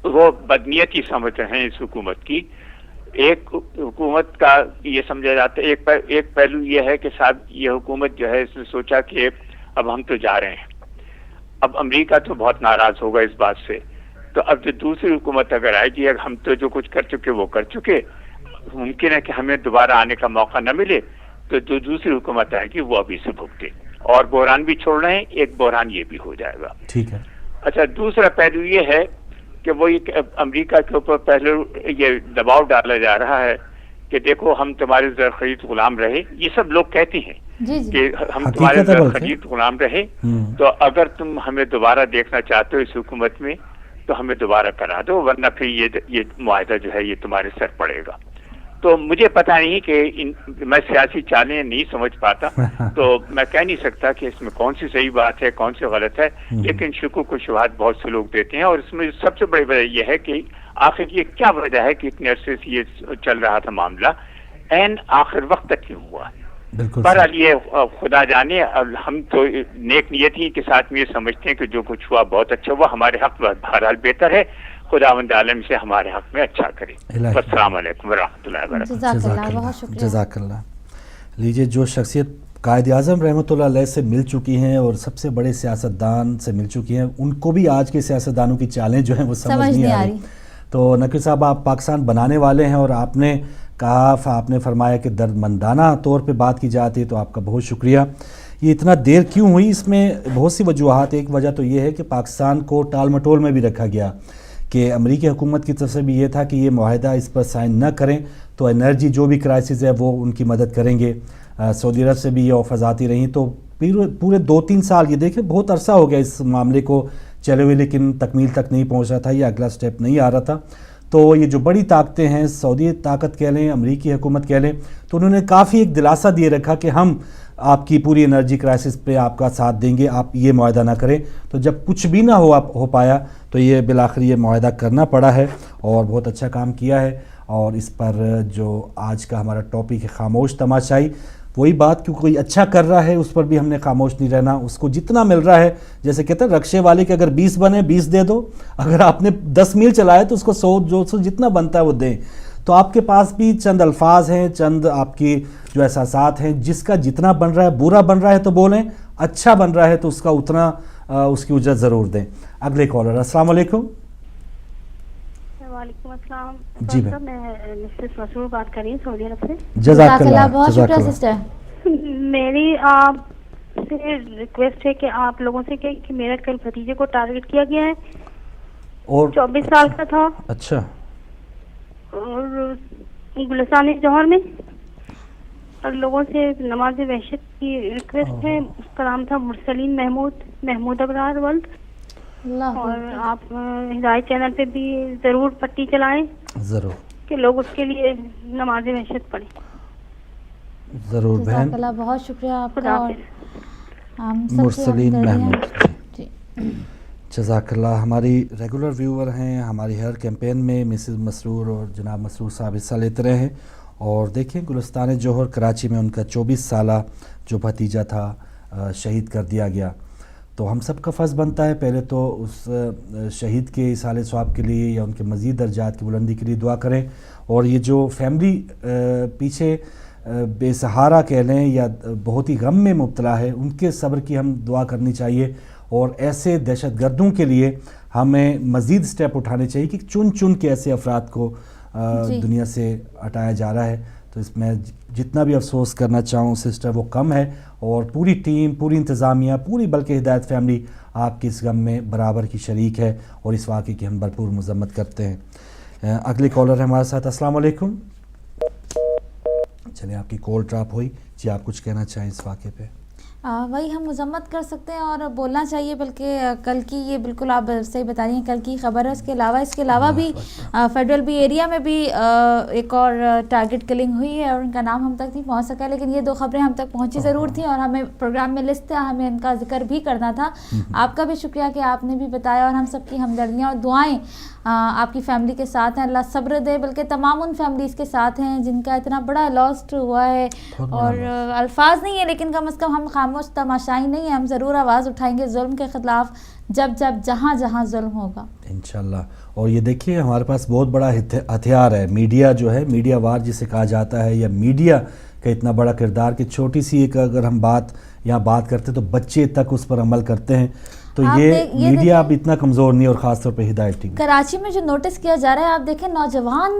वो बदनीयती समझ रहे हैं इस हुकूमत की। एक हुकूमत का ये समझा जाता है, एक पहलू ये है कि साहब ये हुकूमत जो है इसने सोचा कि अब हम तो जा रहे हैं, अब अमेरिका तो बहुत नाराज होगा इस बात से, तो अब जो दूसरी हुकूमत अगर आएगी, अगर हम तो जो कुछ कर चुके वो कर चुके, मुमकिन है कि हमें दोबारा आने का मौका न मिले, तो जो दूसरी हुकूमत आएगी वो अभी से भुगते। और बहरान भी छोड़ रहे हैं, एक बहरान ये भी हो जाएगा। ठीक है। अच्छा, दूसरा पहलू ये है कि वो अमेरिका के ऊपर पहले ये दबाव डाला जा रहा है कि देखो हम तुम्हारे ज़र खरीद गुलाम रहे, ये सब लोग कहते हैं कि हम तुम्हारे ज़र खरीद गुलाम रहे, तो अगर तुम हमें दोबारा देखना चाहते हो इस हुकूमत में तो हमें दोबारा करा दो, वरना फिर ये मुआहदा जो है ये तुम्हारे सर पड़ेगा। तो मुझे पता नहीं कि मैं सियासी चालें नहीं समझ पाता, तो मैं कह नहीं सकता कि इसमें कौन सी सही बात है कौन सी गलत है, लेकिन शुकूक व शुबहात बहुत से लोग देते हैं। और इसमें सबसे बड़ी वजह यह है कि आखिर ये क्या वजह है कि इतने अरसे से ये चल रहा था मामला, एन आखिर वक्त तक क्यों हुआ। बहरहाल ये खुदा जाने, हम तो नेक नियती के साथ में ये समझते हैं कि जो कुछ हुआ बहुत अच्छा हुआ, हमारे हक बहरहाल बेहतर है, खुदावंद आलम से हमारे हक में अच्छा करे। अस्सलाम वालेकुम व रहमतुल्लाहि व बरकातहू। जज़ाकल्लाह। लीजिए, जो शख्सियत कायद आज़म रहमतुल्लाह अलैह से मिल चुकी हैं और सबसे बड़े सियासतदान से मिल चुकी हैं, उनको भी आज के सियासतदानों की चालें जो हैं वो समझ नहीं आ रही। तो नकवी साहब, आप पाकिस्तान बनाने वाले हैं और आपने कहा, आपने फरमाया कि दर्दमंदाना तौर पे बात की जाती है, तो आपका बहुत शुक्रिया। ये इतना देर क्यों हुई, इसमें बहुत सी वजूहात। एक वजह तो ये है कि पाकिस्तान को टाल मटोल में भी रखा गया कि अमेरिकी हुकूमत की तरफ से भी ये था कि ये मुआहदा इस पर साइन न करें तो एनर्जी जो भी क्राइसिस है वो उनकी मदद करेंगे। सऊदी अरब से भी ये ऑफर्स आती रहीं, तो पूरे 2-3 साल, ये देखें बहुत अरसा हो गया इस मामले को चले हुए, लेकिन तकमील तक नहीं पहुंच रहा था, ये अगला स्टेप नहीं आ रहा था। तो ये जो बड़ी ताकतें हैं, सऊदी ताकत कह लें, अमेरिकी हुकूमत कह लें, तो उन्होंने काफ़ी एक दिलासा दिए रखा कि हम आपकी पूरी एनर्जी क्राइसिस पे आपका साथ देंगे, आप ये मुआहदा ना करें। तो जब कुछ भी ना हो पाया तो ये बिलाखिर ये मुआहदा करना पड़ा है और बहुत अच्छा काम किया है। और इस पर जो आज का हमारा टॉपिक है खामोश तमाशाई, वही बात कि कोई अच्छा कर रहा है उस पर भी हमने खामोश नहीं रहना, उसको जितना मिल रहा है, जैसे कहते हैं रक्शे वाले के अगर 20 बने 20 दे दो, अगर आपने 10 मील चलाए तो उसको 100-200 जितना बनता है वो दें। तो आपके पास भी चंद अल्फाज हैं, चंद आपकी जो एहसासात हैं, जिसका जितना बन रहा है, बुरा बन रहा है तो बोलें, अच्छा बन रहा है तो उसका उतना उसकी उजरत ज़रूर दें। अगले कॉलर। अस्सलाम वालेकुम। وعلیکم السلام جی صاحب، میں مسز مسرور بات کر رہی ہوں سعودی عرب سے. جزاک اللہ، بہت شکریہ سسٹر. میری آپ سے ریکویسٹ ہے کہ آپ لوگوں سے کہ میرا کل بھتیجے کو ٹارگٹ کیا گیا ہے اور 24 سال کا تھا. اچھا. اور گلستان جوہر میں، اور لوگوں سے نماز وحشت کی ریکویسٹ ہے. اس کا نام تھا مرسلین محمود ابرار ولد. اور آپ ہدایت چینل پہ بھی ضرور پٹی چلائیں ضرور کہ لوگ اس کے لیے نماز وحشت پڑھیں. ضرور بہن. جزاک اللہ، بہت شکریہ آپ کا. مرسلین محمود، جزاک اللہ. ہماری ریگولر ویور ہیں، ہماری ہر کیمپین میں مسز مسرور اور جناب مسرور صاحب حصہ لیتے رہے ہیں. اور دیکھیں گلستان جوہر کراچی میں ان کا 24 سالہ جو بھتیجا تھا شہید کر دیا گیا. تو ہم سب کا فرض بنتا ہے پہلے تو اس شہید کے اصالِ ثواب کے لیے یا ان کے مزید درجات کی بلندی کے لیے دعا کریں. اور یہ جو فیملی پیچھے بے سہارا کہہ لیں یا بہت ہی غم میں مبتلا ہے، ان کے صبر کی ہم دعا کرنی چاہیے. اور ایسے دہشت گردوں کے لیے ہمیں مزید سٹیپ اٹھانے چاہیے کہ چن کے ایسے افراد کو دنیا سے ہٹایا جا رہا ہے. تو اس میں جتنا بھی افسوس کرنا چاہوں سسٹر وہ کم ہے. اور پوری ٹیم، پوری انتظامیہ، پوری بلکہ ہدایت فیملی آپ کی اس غم میں برابر کی شریک ہے اور اس واقعے کی ہم بھرپور مذمت کرتے ہیں. اگلی کالر ہے ہمارے ساتھ. السلام علیکم. چلیں آپ کی کال ڈراپ ہوئی. جی آپ کچھ کہنا چاہیں اس واقعے پہ؟ وہی ہم مذمت کر سکتے ہیں اور بولنا چاہیے، بلکہ کل کی یہ بالکل آپ صحیح بتا رہی ہیں، کل کی خبر ہے. اس کے علاوہ بھی فیڈرل بی ایریا میں بھی ایک اور ٹارگٹ کلنگ ہوئی ہے اور ان کا نام ہم تک نہیں پہنچ سکا، لیکن یہ 2 خبریں ہم تک پہنچی ضرور تھیں اور ہمیں پروگرام میں لسٹ تھا، ہمیں ان کا ذکر بھی کرنا تھا. آپ کا بھی شکریہ کہ آپ نے بھی بتایا اور ہم سب کی ہمدردیاں اور دعائیں آپ کی فیملی کے ساتھ ہیں. اللہ صبر دے، بلکہ تمام ان فیملیز کے ساتھ ہیں جن کا اتنا بڑا لاسٹ ہوا ہے. اور الفاظ نہیں ہے، لیکن کم از کم ہم خاموش تماشائی نہیں ہیں. ہم ضرور آواز اٹھائیں گے ظلم کے خلاف جب جہاں ظلم ہوگا انشاءاللہ. اور یہ دیکھیے ہمارے پاس بہت بڑا ہتھیار ہے، میڈیا جو ہے، میڈیا وار جسے کہا جاتا ہے، یا میڈیا کا اتنا بڑا کردار کہ چھوٹی سی ایک اگر ہم بات کرتے تو بچے تک اس پر عمل کرتے ہیں. تو یہ میڈیا اب اتنا کمزور نہیں، اور خاص طور پہ ہدایت ٹیم. کراچی میں جو نوٹس کیا جا رہا ہے، آپ دیکھیں نوجوان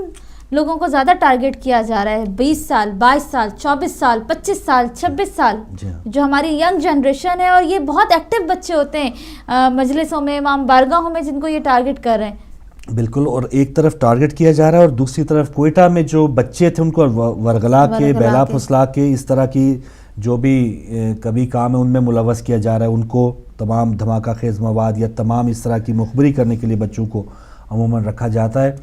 لوگوں کو زیادہ ٹارگٹ کیا جا رہا ہے. 20 سال، 22 سال، 24 سال، 25 سال، 26 سال، جو ہماری ینگ جنریشن ہے. اور یہ بہت ایکٹیو بچے ہوتے ہیں مجلسوں میں، امام بارگاہوں میں، جن کو یہ ٹارگٹ کر رہے ہیں. بالکل. اور ایک طرف ٹارگٹ کیا جا رہا ہے اور دوسری طرف کوئٹہ میں جو بچے تھے ان کو ورغلا کے، بہلا پھسلا کے، اس طرح کی جو بھی کبھی کام ہے ان میں ملوث کیا جا رہا ہے. ان کو تمام دھماکہ خیز مواد یا تمام اس طرح کی مخبری کرنے کے لیے بچوں کو عموماً رکھا جاتا ہے.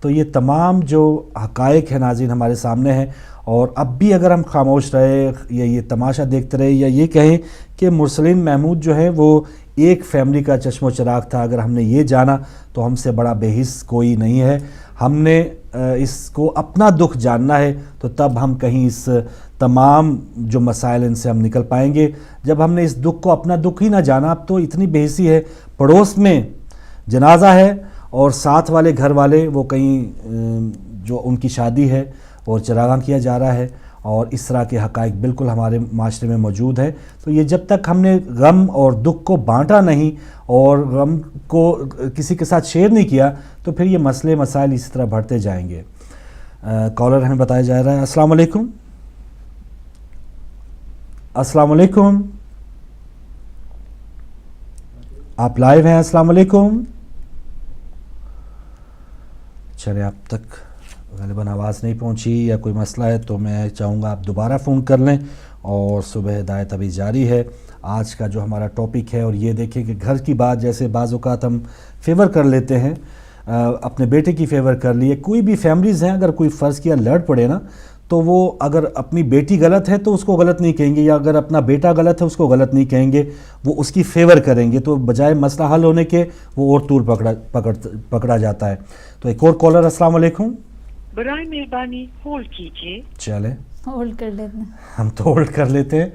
تو یہ تمام جو حقائق ہیں ناظرین ہمارے سامنے ہیں. اور اب بھی اگر ہم خاموش رہے یا یہ تماشا دیکھتے رہے یا یہ کہیں کہ مرسلین محمود جو ہے وہ ایک فیملی کا چشم و چراغ تھا، اگر ہم نے یہ جانا تو ہم سے بڑا بے حس کوئی نہیں ہے. ہم نے اس کو اپنا دکھ جاننا ہے تو تب ہم کہیں اس تمام جو مسائل ان سے ہم نکل پائیں گے. جب ہم نے اس دکھ کو اپنا دکھ ہی نہ جانا، اب تو اتنی بے حسی ہے، پڑوس میں جنازہ ہے اور ساتھ والے گھر والے وہ کہیں جو ان کی شادی ہے اور چراغاں کیا جا رہا ہے. اور اس طرح کے حقائق بالکل ہمارے معاشرے میں موجود ہے. تو یہ جب تک ہم نے غم اور دکھ کو بانٹا نہیں اور غم کو کسی کے ساتھ شیئر نہیں کیا تو پھر یہ مسئلے مسائل اسی طرح بڑھتے جائیں گے. کالر ہمیں بتایا جا رہا ہے. السلام علیکم. السلام علیکم، آپ لائیو ہیں. السلام علیکم. چلے آپ تک غالباً آواز نہیں پہنچی یا کوئی مسئلہ ہے تو میں چاہوں گا آپ دوبارہ فون کر لیں. اور صبح ہدایت ابھی جاری ہے. آج کا جو ہمارا ٹاپک ہے، اور یہ دیکھیں کہ گھر کی بات جیسے بعض اوقات ہم فیور کر لیتے ہیں، اپنے بیٹے کی فیور کر لیے. کوئی بھی فیملیز ہیں اگر کوئی فرض کیا لڑ پڑے نا تو وہ اگر اپنی بیٹی غلط ہے تو اس کو غلط نہیں کہیں گے، یا اگر اپنا بیٹا غلط ہے اس کو غلط نہیں کہیں گے، وہ اس کی فیور کریں گے. تو بجائے مسئلہ حل ہونے کے وہ اور طول پکڑا جاتا ہے. تو ایک اور کالر. السلام علیکم. برائے مہربانی ہولڈ کیجیے. چلے ہولڈ کر لیتے ہیں، ہم تو ہولڈ کر لیتے ہیں.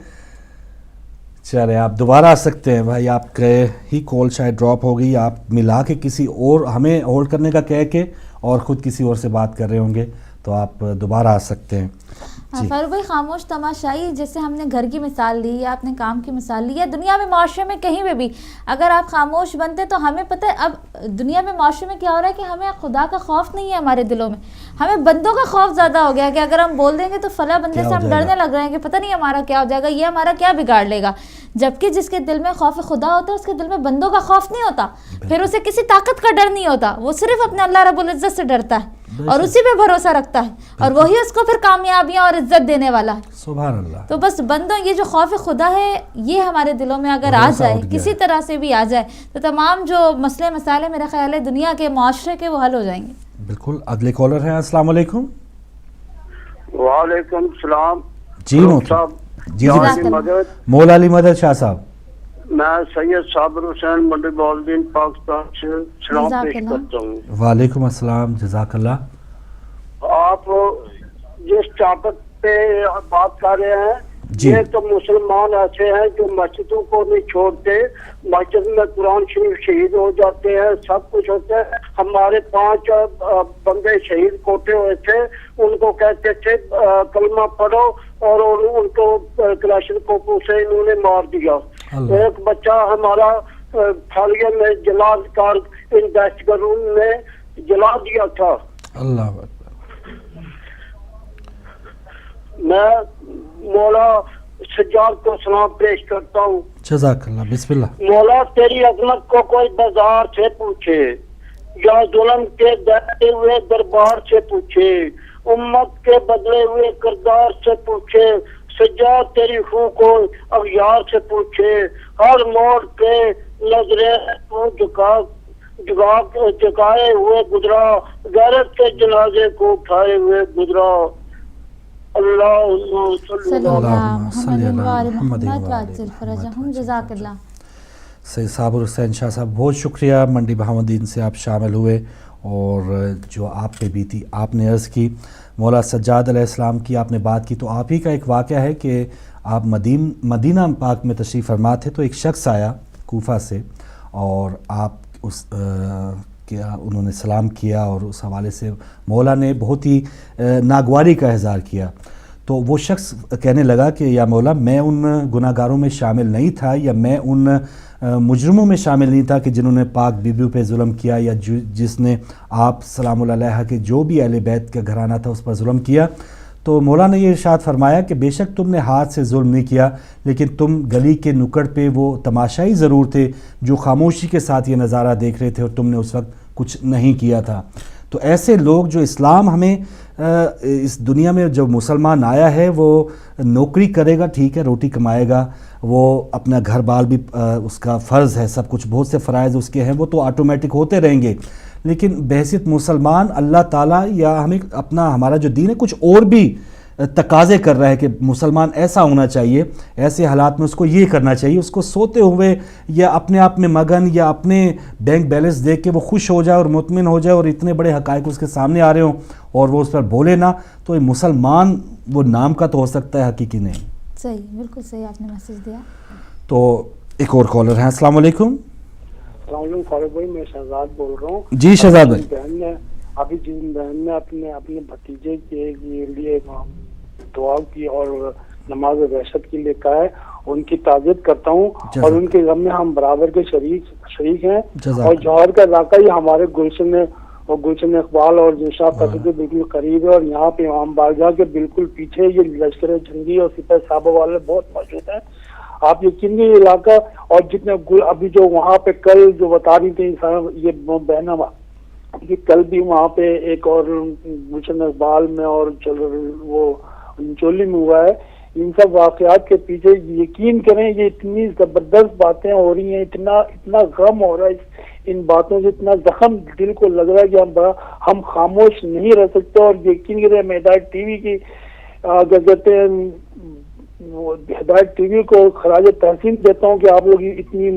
چلے آپ دوبارہ آ سکتے ہیں. بھائی آپ کے ہی کال شاید ڈراپ ہو گئی، آپ ملا کے کسی اور ہمیں ہولڈ کرنے کا کہہ کے اور خود کسی اور سے بات کر رہے ہوں گے، تو آپ دوبارہ آ سکتے ہیں. फारूक भाई, खामोश तमाशाई जैसे हमने घर की मिसाल ली या अपने काम की मिसाल ली या दुनिया में माशरे में कहीं पे भी अगर आप खामोश बनते तो हमें पता है अब दुनिया में माशरे में क्या हो रहा है कि हमें खुदा का खौफ नहीं है हमारे दिलों में, हमें बंदों का खौफ ज़्यादा हो गया है कि अगर हम बोल देंगे तो फला बंदे से हम डरने लग रहे हैं कि पता नहीं हमारा क्या हो जाएगा, ये हमारा क्या बिगाड़ लेगा। जबकि जिसके दिल में खौफ खुदा होता है उसके दिल में बंदों का खौफ नहीं होता, फिर उसे किसी ताकत का डर नहीं होता, वो सिर्फ अपने अल्लाह रब्बुल इज़्ज़त से डरता है और उसी पे भरोसा रखता है और वही उसको फिर कामयाबियां और इज्जत देने वाला है। सुभान अल्लाह। तो बस बंदों ये जो खौफ खुदा है ये हमारे दिलों में अगर आ जाए, किसी तरह से भी आ जाए, तो तमाम जो मसले मसाले मेरा ख्याल है दुनिया के मुआशरे के वो हल हो जाएंगे। बिल्कुल। अगले कॉलर हैं, अस्सलाम वालेकुम। वालेकुम सलाम जी साहब। जी मौला अली मदद शाह साहब। मैं सैयद साबिर हुसैन मंडी बहाउद्दीन पाकिस्तान से सलाम पेश करता हूँ। वालेकुम अस्सलाम, जज़ाकल्लाह। आप जिस टॉपिक पे बात कर रहे हैं जी। ये तो मुसलमान ऐसे हैं जो मस्जिदों को नहीं छोड़ते, मस्जिद में कुरान शरीफ शहीद हो जाते हैं, सब कुछ होता है। हमारे 5 बंदे शहीद कोटे हुए थे, उनको कहते थे कलमा पढ़ो और उनको कलाशनकोफ से इन्होंने मार दिया। एक बच्चा हमारा थालिया में जलालकार इन दहशतगर्दों ने जला दिया था। अल्लाह। मैं मौला सज्जाद को सलाम पेश करता हूँ। जज़ाकल्लाह, बिस्मिल्लाह। मौला तेरी अजमत को कोई बाजार से पूछे या जुल्म के दहते हुए दरबार से पूछे, उम्मत के बदले हुए किरदार से पूछे, सज्जाद तेरी खू को अगयार से पूछे, हर मोड़ पे नजरे झुकाए हुए गुजरा, गैरत के जनाजे को उठाए हुए गुजरा। सैयद साबिर हुसैन शाह साहब, बहुत शुक्रिया, मंडी बहाउद्दीन से आप शामिल हुए और जो आप पे बीती आपने अर्ज़ की। मौला सज्जाद अलैहिस्सलाम की आपने बात की, तो आप ही का एक वाक़या है कि आप मदीना पाक में तशरीफ़ फरमा थे, तो एक शख्स आया कूफा से और आप उस क्या उन्होंने सलाम किया और उस हवाले से मौला ने बहुत ही नागवारी का इज़हार किया। तो वो शख्स कहने लगा कि या मौला, मैं उन गुनाहगारों में शामिल नहीं था या मैं उन मुजरमों में शामिल नहीं था कि जिन्होंने पाक बीबियों पे जुल्म किया या जिसने आप सलामुल्लाह अलैहा के जो भी अहले बैत का घराना था उस पर जुल्म किया। तो मौला ने ये इरशाद फरमाया कि बेशक तुमने हाथ से जुल्म नहीं किया, लेकिन तुम गली के नुक्कड़ पे वो तमाशाई ज़रूर थे जो खामोशी के साथ ये नज़ारा देख रहे थे और तुमने उस वक्त कुछ नहीं किया था। तो ऐसे लोग जो इस्लाम हमें इस दुनिया में जो मुसलमान आया है वो नौकरी करेगा, ठीक है, रोटी कमाएगा, वो अपना घर बाल भी उसका फ़र्ज़ है, सब कुछ बहुत से फ़राइज़ उसके हैं, वो तो ऑटोमेटिक होते रहेंगे। लेकिन बहसियत मुसलमान अल्लाह ताला या हमें अपना हमारा जो दीन है कुछ और भी तकाज़े कर रहा है कि मुसलमान ऐसा होना चाहिए, ऐसे हालात में उसको ये करना चाहिए, उसको सोते हुए या अपने आप में मगन या अपने बैंक बैलेंस देख के वो खुश हो जाए और मुतमिन हो जाए और इतने बड़े हक़ाइक़ उसके सामने आ रहे हों और वो उस पर बोले ना, तो ये मुसलमान वो नाम का तो हो सकता है, हकीकी नहीं। सही, बिल्कुल सही आपने मैसेज दिया। तो एक और कॉलर हैं, अस्सलाम वालेकुम। फारूक भाई, मैं शहजाद बोल रहा हूँ। जी शहजाद भाई। अभी जिन बहन ने अपने भतीजे के लिए दुआ की और नमाज वहशत के लिए कहा है, उनकी ताज़ियत करता हूँ और उनके गम में हम बराबर के शरीक हैं। और जौहर का इलाका ही हमारे गुलशन इकबाल और जिनशाह फैसल के बिल्कुल करीब है और यहाँ पे इमाम बारगाह के बिल्कुल पीछे ये लश्कर जंगी और सिपाही साहब वाले बहुत मौजूद हैं। आप यकीन नहीं, इलाका और जितने अभी जो वहाँ पे कल जो बता रही थी ये बहना कि कल भी वहाँ पे एक और गुलशन इकबाल में और वो चोली में हुआ है। इन सब वाकयात के पीछे यकीन करें ये इतनी जबरदस्त बातें हो रही हैं, इतना गम हो रहा है इन बातों से, इतना जख्म दिल को लग रहा है कि हम खामोश नहीं रह सकते। और यकीन करें मैं हिदायत टीवी की कहते हैं वो हिदायत टीवी को खराज तहसीन देता हूँ कि आप लोग इतनी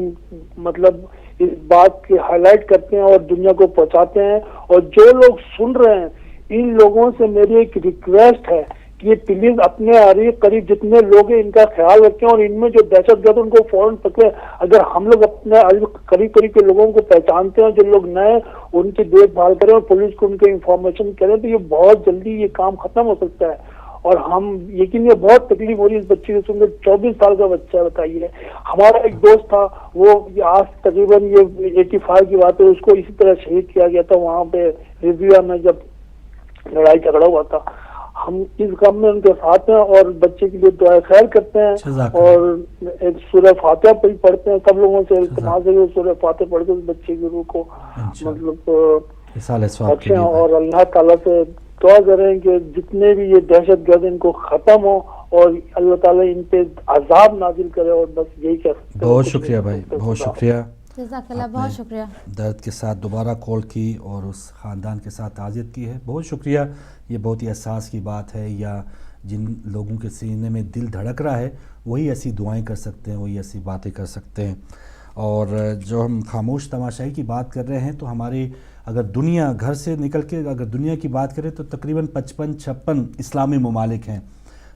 मतलब इस बात की हाईलाइट करते हैं और दुनिया को पहुंचाते हैं। और जो लोग सुन रहे हैं इन लोगों से मेरी एक रिक्वेस्ट है कि प्लीज अपने करीब जितने लोग हैं इनका ख्याल रखें और इनमें जो दहशतगर्द उनको फौरन पकड़े। अगर हम लोग अपने करीब के लोगों को पहचानते हैं, जो लोग नए उनकी देखभाल करें और पुलिस को उनके इंफॉर्मेशन करें, तो ये बहुत जल्दी ये काम खत्म हो सकता है। اور ہم یقین بہت تکلیف ہو رہی ہے اس بچے کو سن کر. 24 سال کا بچہ بتائیے. ہمارا ایک دوست تھا وہ آج تقریباً یہ 85 کی بات ہے, اس کو اسی طرح شہید کیا گیا تھا وہاں پہ رضویہ میں جب لڑائی جھگڑا ہوا تھا. ہم اس غم میں ان کے ساتھ ہیں اور بچے کے لیے دعائیں خیر کرتے ہیں اور ایک سورہ فاتحہ پڑھتے ہیں. سب لوگوں سے التماس ہے کہ سورہ فاتحہ پڑھ کے اس بچے کی روح کو مطلب بخشیں اور اللہ تعالیٰ سے دعا کریں کہ جتنے بھی یہ دہشت گرد ان کو ختم ہو اور اللہ تعالیٰ ان پہ عذاب نازل کرے. اور بس یہی کہتے ہیں. بہت شکریہ بھائی, بہت شکریہ. جزاک اللہ, بہت شکریہ. درد کے ساتھ دوبارہ کال کی اور اس خاندان کے ساتھ تعزیت کی ہے. بہت شکریہ. یہ بہت ہی احساس کی بات ہے. یا جن لوگوں کے سینے میں دل دھڑک رہا ہے وہی ایسی دعائیں کر سکتے ہیں, وہی ایسی باتیں کر سکتے ہیں. اور جو ہم خاموش تماشائی کی بات کر رہے ہیں تو ہماری اگر دنیا گھر سے نکل کے اگر دنیا کی بات کریں تو تقریباً 55-56 اسلامی ممالک ہیں.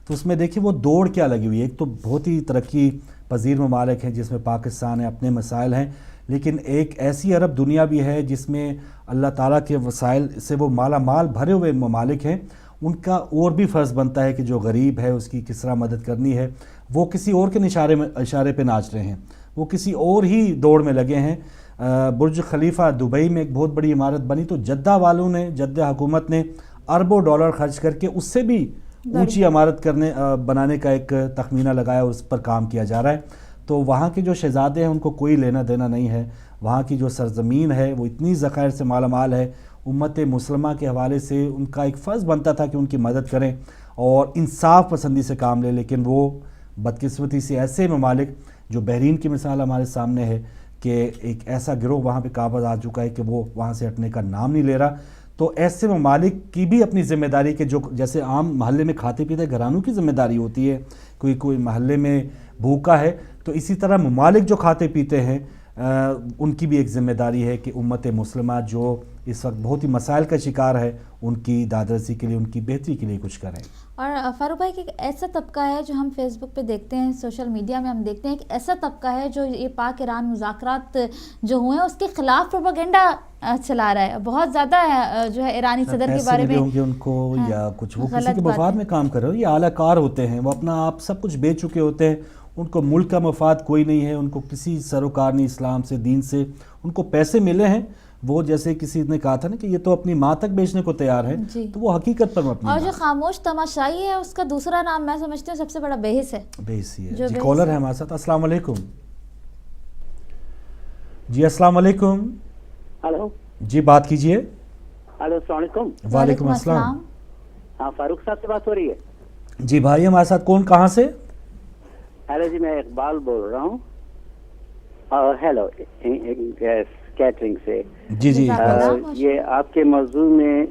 تو اس میں دیکھیں وہ دوڑ کیا لگی ہوئی ہے. ایک تو بہت ہی ترقی پذیر ممالک ہیں جس میں پاکستان ہے, اپنے مسائل ہیں, لیکن ایک ایسی عرب دنیا بھی ہے جس میں اللہ تعالیٰ کے وسائل سے وہ مالا مال بھرے ہوئے ممالک ہیں. ان کا اور بھی فرض بنتا ہے کہ جو غریب ہے اس کی کس طرح مدد کرنی ہے. وہ کسی اور کے اشارے پہ ناچ رہے ہیں, وہ کسی اور ہی دوڑ میں لگے ہیں. برج خلیفہ دبئی میں ایک بہت بڑی عمارت بنی تو جدہ والوں نے, جدہ حکومت نے اربوں ڈالر خرچ کر کے اس سے بھی اونچی عمارت بنانے کا ایک تخمینہ لگایا, اس پر کام کیا جا رہا ہے. تو وہاں کے جو شہزادے ہیں ان کو کوئی لینا دینا نہیں ہے. وہاں کی جو سرزمین ہے وہ اتنی ذخائر سے مالا مال ہے. امت مسلمہ کے حوالے سے ان کا ایک فرض بنتا تھا کہ ان کی مدد کریں اور انصاف پسندی سے کام لیں, لیکن وہ بدقسمتی سے ایسے ممالک جو بحرین کی مثال ہمارے سامنے ہے کہ ایک ایسا گروہ وہاں پہ قابض آ چکا ہے کہ وہ وہاں سے ہٹنے کا نام نہیں لے رہا. تو ایسے ممالک کی بھی اپنی ذمہ داری کہ جو جیسے عام محلے میں کھاتے پیتے گھرانوں کی ذمہ داری ہوتی ہے, کوئی محلے میں بھوکا ہے تو اسی طرح ممالک جو کھاتے پیتے ہیں ان کی بھی ایک ذمہ داری ہے کہ امت مسلمہ جو اس وقت بہت ہی مسائل کا شکار ہے ان کی دادرسی کے لیے, ان کی بہتری کے لیے کچھ کریں. اور فاروق بھائی کہ ایسا طبقہ ہے جو ہم فیس بک پہ دیکھتے ہیں, سوشل میڈیا میں ہم دیکھتے ہیں کہ ایسا طبقہ ہے جو یہ پاک ایران مذاکرات جو ہوئے ہیں اس کے خلاف پروپیگنڈا چلا رہا ہے. بہت زیادہ جو ہے ایرانی صدر کے بارے میں ہوں گے ان کو یا کچھ وہ کسی کے مفاد میں کام کر رہے ہو. یہ اعلیٰ کار ہوتے ہیں, وہ اپنا آپ سب کچھ بیچ چکے ہوتے ہیں. ان کو ملک کا مفاد کوئی نہیں ہے, ان کو کسی سروکار نہیں اسلام سے, دین سے. ان کو پیسے ملے ہیں. وہ جیسے کسی نے کہا تھا نا کہ یہ تو اپنی ماں تک بیچنے کو تیار ہے, تو وہ حقیقت پر اور جو خاموش تماشائی ہے اس کا دوسرا نام میں سمجھتی ہوں سب سے بڑا بحث ہے. بحثی ہے. جی کالر ہے ہمارے ساتھ. السلام علیکم. جی السلام علیکم. ہلو جی بات کیجئے. ہلو السلام علیکم. وعلیکم السلام. ہاں فاروق صاحب سے بات ہو رئی ہے. جی بھائی ہمارے ساتھ کون, کہاں سے؟ ہیلو جی میں اقبال بول رہا ہوں. ہیلو کیٹرنگ سے. جی جی یہ آپ کے موضوع میں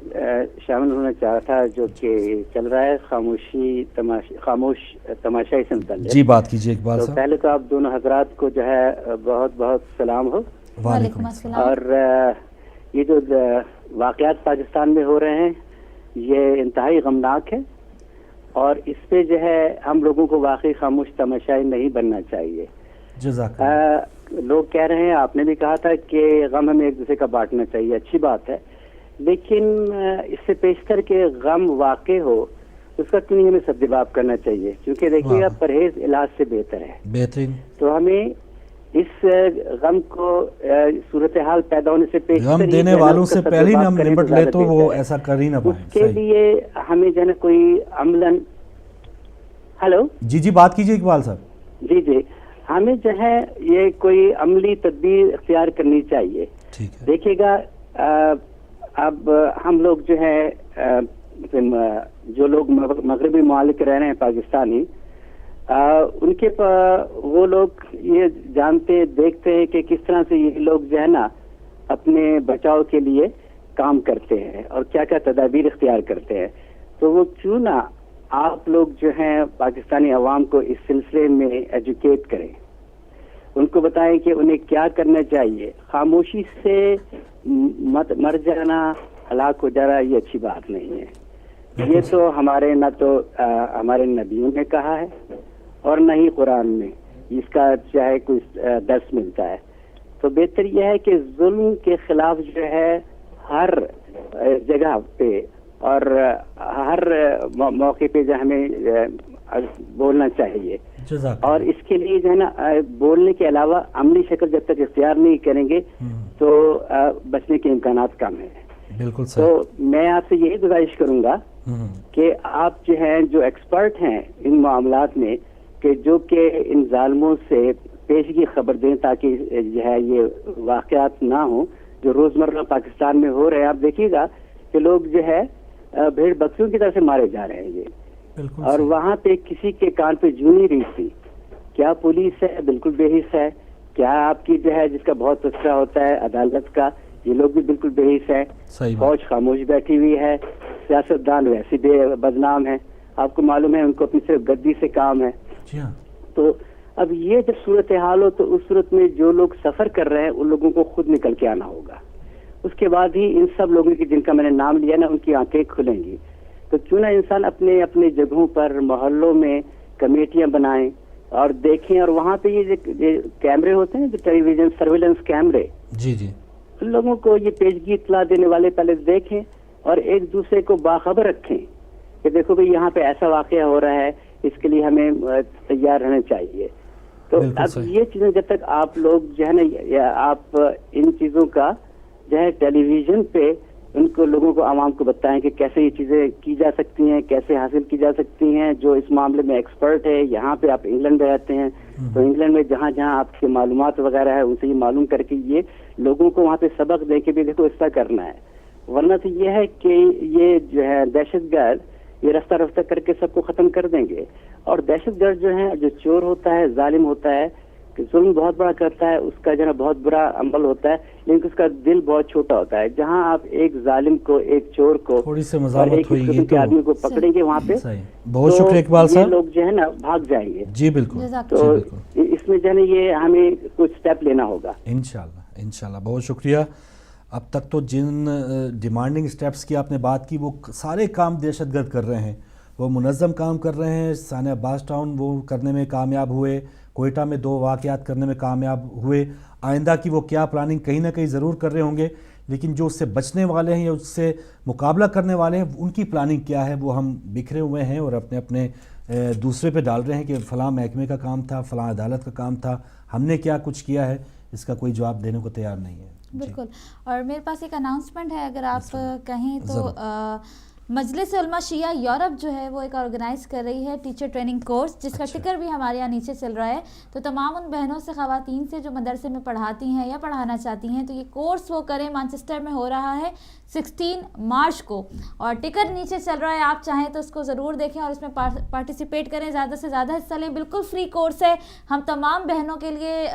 شامل ہونا چاہا تھا جو کہ چل رہا ہے خاموش تماشائی سے متعلق. جی بات کیجیے اقبال صاحب. پہلے تو آپ دونوں حضرات کو جو ہے بہت بہت سلام ہو. وعلیکم السلام. اور یہ جو واقعات پاکستان میں ہو رہے ہیں یہ انتہائی غمناک ہے اور اس پہ جو ہے ہم لوگوں کو واقعی خاموش تماشائی نہیں بننا چاہیے. جزاک لوگ کہہ رہے ہیں, آپ نے بھی کہا تھا کہ غم ہمیں ایک دوسرے کا بانٹنا چاہیے, اچھی بات ہے, لیکن اس سے پیشتر کے غم واقع ہو اس کا کیوں نہیں ہمیں سدباب کرنا چاہیے, کیونکہ دیکھیے اب پرہیز علاج سے بہتر ہے. بہترین. تو ہمیں اس غم کو صورتحال پیدا ہونے سے پیش غم دینے والوں سے پہلے ہم نمٹ لے تو وہ ایسا کر ہی نہ پائیں. اس کے لیے ہمیں جو ہے کوئی عملاً. ہلو جی جی بات کیجیے اقبال صاحب. جی جی ہمیں جو ہے یہ کوئی عملی تدبیر اختیار کرنی چاہیے. دیکھیے گا اب ہم لوگ جو ہے جو لوگ مغربی ممالک رہ رہے ہیں پاکستانی, ان کے وہ لوگ یہ جانتے دیکھتے ہیں کہ کس طرح سے یہ لوگ جو ہے نا اپنے بچاؤ کے لیے کام کرتے ہیں اور کیا کیا تدابیر اختیار کرتے ہیں. تو وہ کیوں نہ آپ لوگ جو ہیں پاکستانی عوام کو اس سلسلے میں ایجوکیٹ کریں, ان کو بتائیں کہ انہیں کیا کرنا چاہیے. خاموشی سے مر جانا, ہلاک ہو جانا یہ اچھی بات نہیں ہے. یہ تو ہمارے نہ تو ہمارے نبیوں نے کہا ہے اور نہ ہی قرآن میں اس کا چاہے کوئی درس ملتا ہے. تو بہتر یہ ہے کہ ظلم کے خلاف جو ہے ہر جگہ پہ اور ہر موقع پہ جو ہمیں بولنا چاہیے. اور اس کے لیے جو ہے نا بولنے کے علاوہ عملی شکل جب تک اختیار نہیں کریں گے تو بچنے کے امکانات کم ہیں. بالکل. تو میں آپ سے یہی گزارش کروں گا کہ آپ جو ہیں جو ایکسپرٹ ہیں ان معاملات میں کہ جو کہ ان ظالموں سے پیشگی خبر دیں تاکہ جو ہے یہ واقعات نہ ہوں جو روزمرہ پاکستان میں ہو رہے ہیں. آپ دیکھیے گا کہ لوگ جو ہے بھیڑ بکریوں کی طرح سے مارے جا رہے ہیں یہ, اور وہاں پہ کسی کے کان پہ جوں نہیں رہی تھی. کیا پولیس ہے؟ بالکل بے حس ہے. کیا آپ کی جو ہے جس کا بہت تذکرہ ہوتا ہے عدالت کا, یہ لوگ بھی بالکل بے حس ہے. فوج خاموش بیٹھی ہوئی ہے. سیاستدان ویسے بھی بدنام ہے. آپ کو معلوم ہے ان کو اپنی صرف گدی سے کام ہے. تو اب یہ جب صورتحال ہو تو اس صورت میں جو لوگ سفر کر رہے ہیں ان لوگوں کو خود نکل کے آنا ہوگا. اس کے بعد ہی ان سب لوگوں کی جن کا میں نے نام لیا نا ان کی آنکھیں کھلیں گی. تو کیوں نہ انسان اپنے اپنے جگہوں پر محلوں میں کمیٹیاں بنائیں اور دیکھیں, اور وہاں پہ یہ کیمرے ہوتے ہیں جو ٹیلی ویژن سرویلنس کیمرے, جی جی, ان لوگوں کو یہ پیشگی اطلاع دینے والے پہلے دیکھیں اور ایک دوسرے کو باخبر رکھیں کہ دیکھو بھائی یہاں پہ ایسا واقعہ ہو رہا ہے, اس کے لیے ہمیں تیار رہنا چاہیے. تو اب یہ چیزیں جب تک آپ لوگ جو ہے نا آپ ان چیزوں کا جو ہے ٹیلی ویژن پہ ان کو لوگوں کو عوام کو بتائیں کہ کیسے یہ چیزیں کی جا سکتی ہیں, کیسے حاصل کی جا سکتی ہیں. جو اس معاملے میں ایکسپرٹ ہے, یہاں پہ آپ انگلینڈ میں رہتے ہیں تو انگلینڈ میں جہاں جہاں آپ کے معلومات وغیرہ ہے ان سے یہ معلوم کر کے یہ لوگوں کو وہاں پہ سبق دے کے بھی دیکھو اس طرح کرنا ہے. ورنہ تو یہ ہے کہ یہ جو ہے دہشت گرد یہ رفتہ رفتہ کر کے سب کو ختم کر دیں گے. اور دہشت گرد جو ہے جو چور ہوتا ہے, ظالم ہوتا ہے, کہ ظلم بہت بڑا کرتا ہے, اس کا جو ہے بہت برا عمل ہوتا ہے, لیکن اس کا دل بہت چھوٹا ہوتا ہے. جہاں آپ ایک ظالم کو, ایک چور کو اور ایک قسم کے آدمی کو پکڑیں گے وہاں پہ, بہت شکریہ اقبال صاحب, لوگ جو ہے نا بھاگ جائیں گے. جی بالکل. تو اس میں جو ہے نا یہ ہمیں کچھ اسٹیپ لینا ہوگا انشاءاللہ انشاءاللہ. بہت شکریہ. اب تک تو جن ڈیمانڈنگ اسٹیپس کی آپ نے بات کی وہ سارے کام دہشت گرد کر رہے ہیں, وہ منظم کام کر رہے ہیں. ثانیہ عباس ٹاؤن وہ کرنے میں کامیاب ہوئے, کوئٹہ میں 2 واقعات کرنے میں کامیاب ہوئے. آئندہ کی وہ کیا پلاننگ کہیں نہ کہیں ضرور کر رہے ہوں گے, لیکن جو اس سے بچنے والے ہیں یا اس سے مقابلہ کرنے والے ہیں ان کی پلاننگ کیا ہے وہ ہم بکھرے ہوئے ہیں اور اپنے اپنے دوسرے پہ ڈال رہے ہیں کہ فلاں محکمے کا کام تھا, فلاں عدالت کا کام تھا, ہم نے کیا کچھ کیا ہے, اس کا کوئی جواب دینے کو تیار نہیں ہے. بالکل. اور میرے پاس ایک اناؤنسمنٹ ہے اگر آپ کہیں تو مجلس علماء شیعہ یورپ جو ہے وہ ایک آرگنائز کر رہی ہے ٹیچر ٹریننگ کورس, جس کا ٹکر بھی ہمارے یہاں نیچے چل رہا ہے. تو تمام ان بہنوں سے, خواتین سے جو مدرسے میں پڑھاتی ہیں یا پڑھانا چاہتی ہیں تو یہ کورس وہ کریں. مانچسٹر میں ہو رہا ہے 16 مارچ کو اور ٹکر نیچے چل رہا ہے, آپ چاہیں تو اس کو ضرور دیکھیں اور اس میں پارٹیسپیٹ کریں, زیادہ سے زیادہ حصہ لیں. بالکل فری کورس ہے. ہم تمام بہنوں کے لیے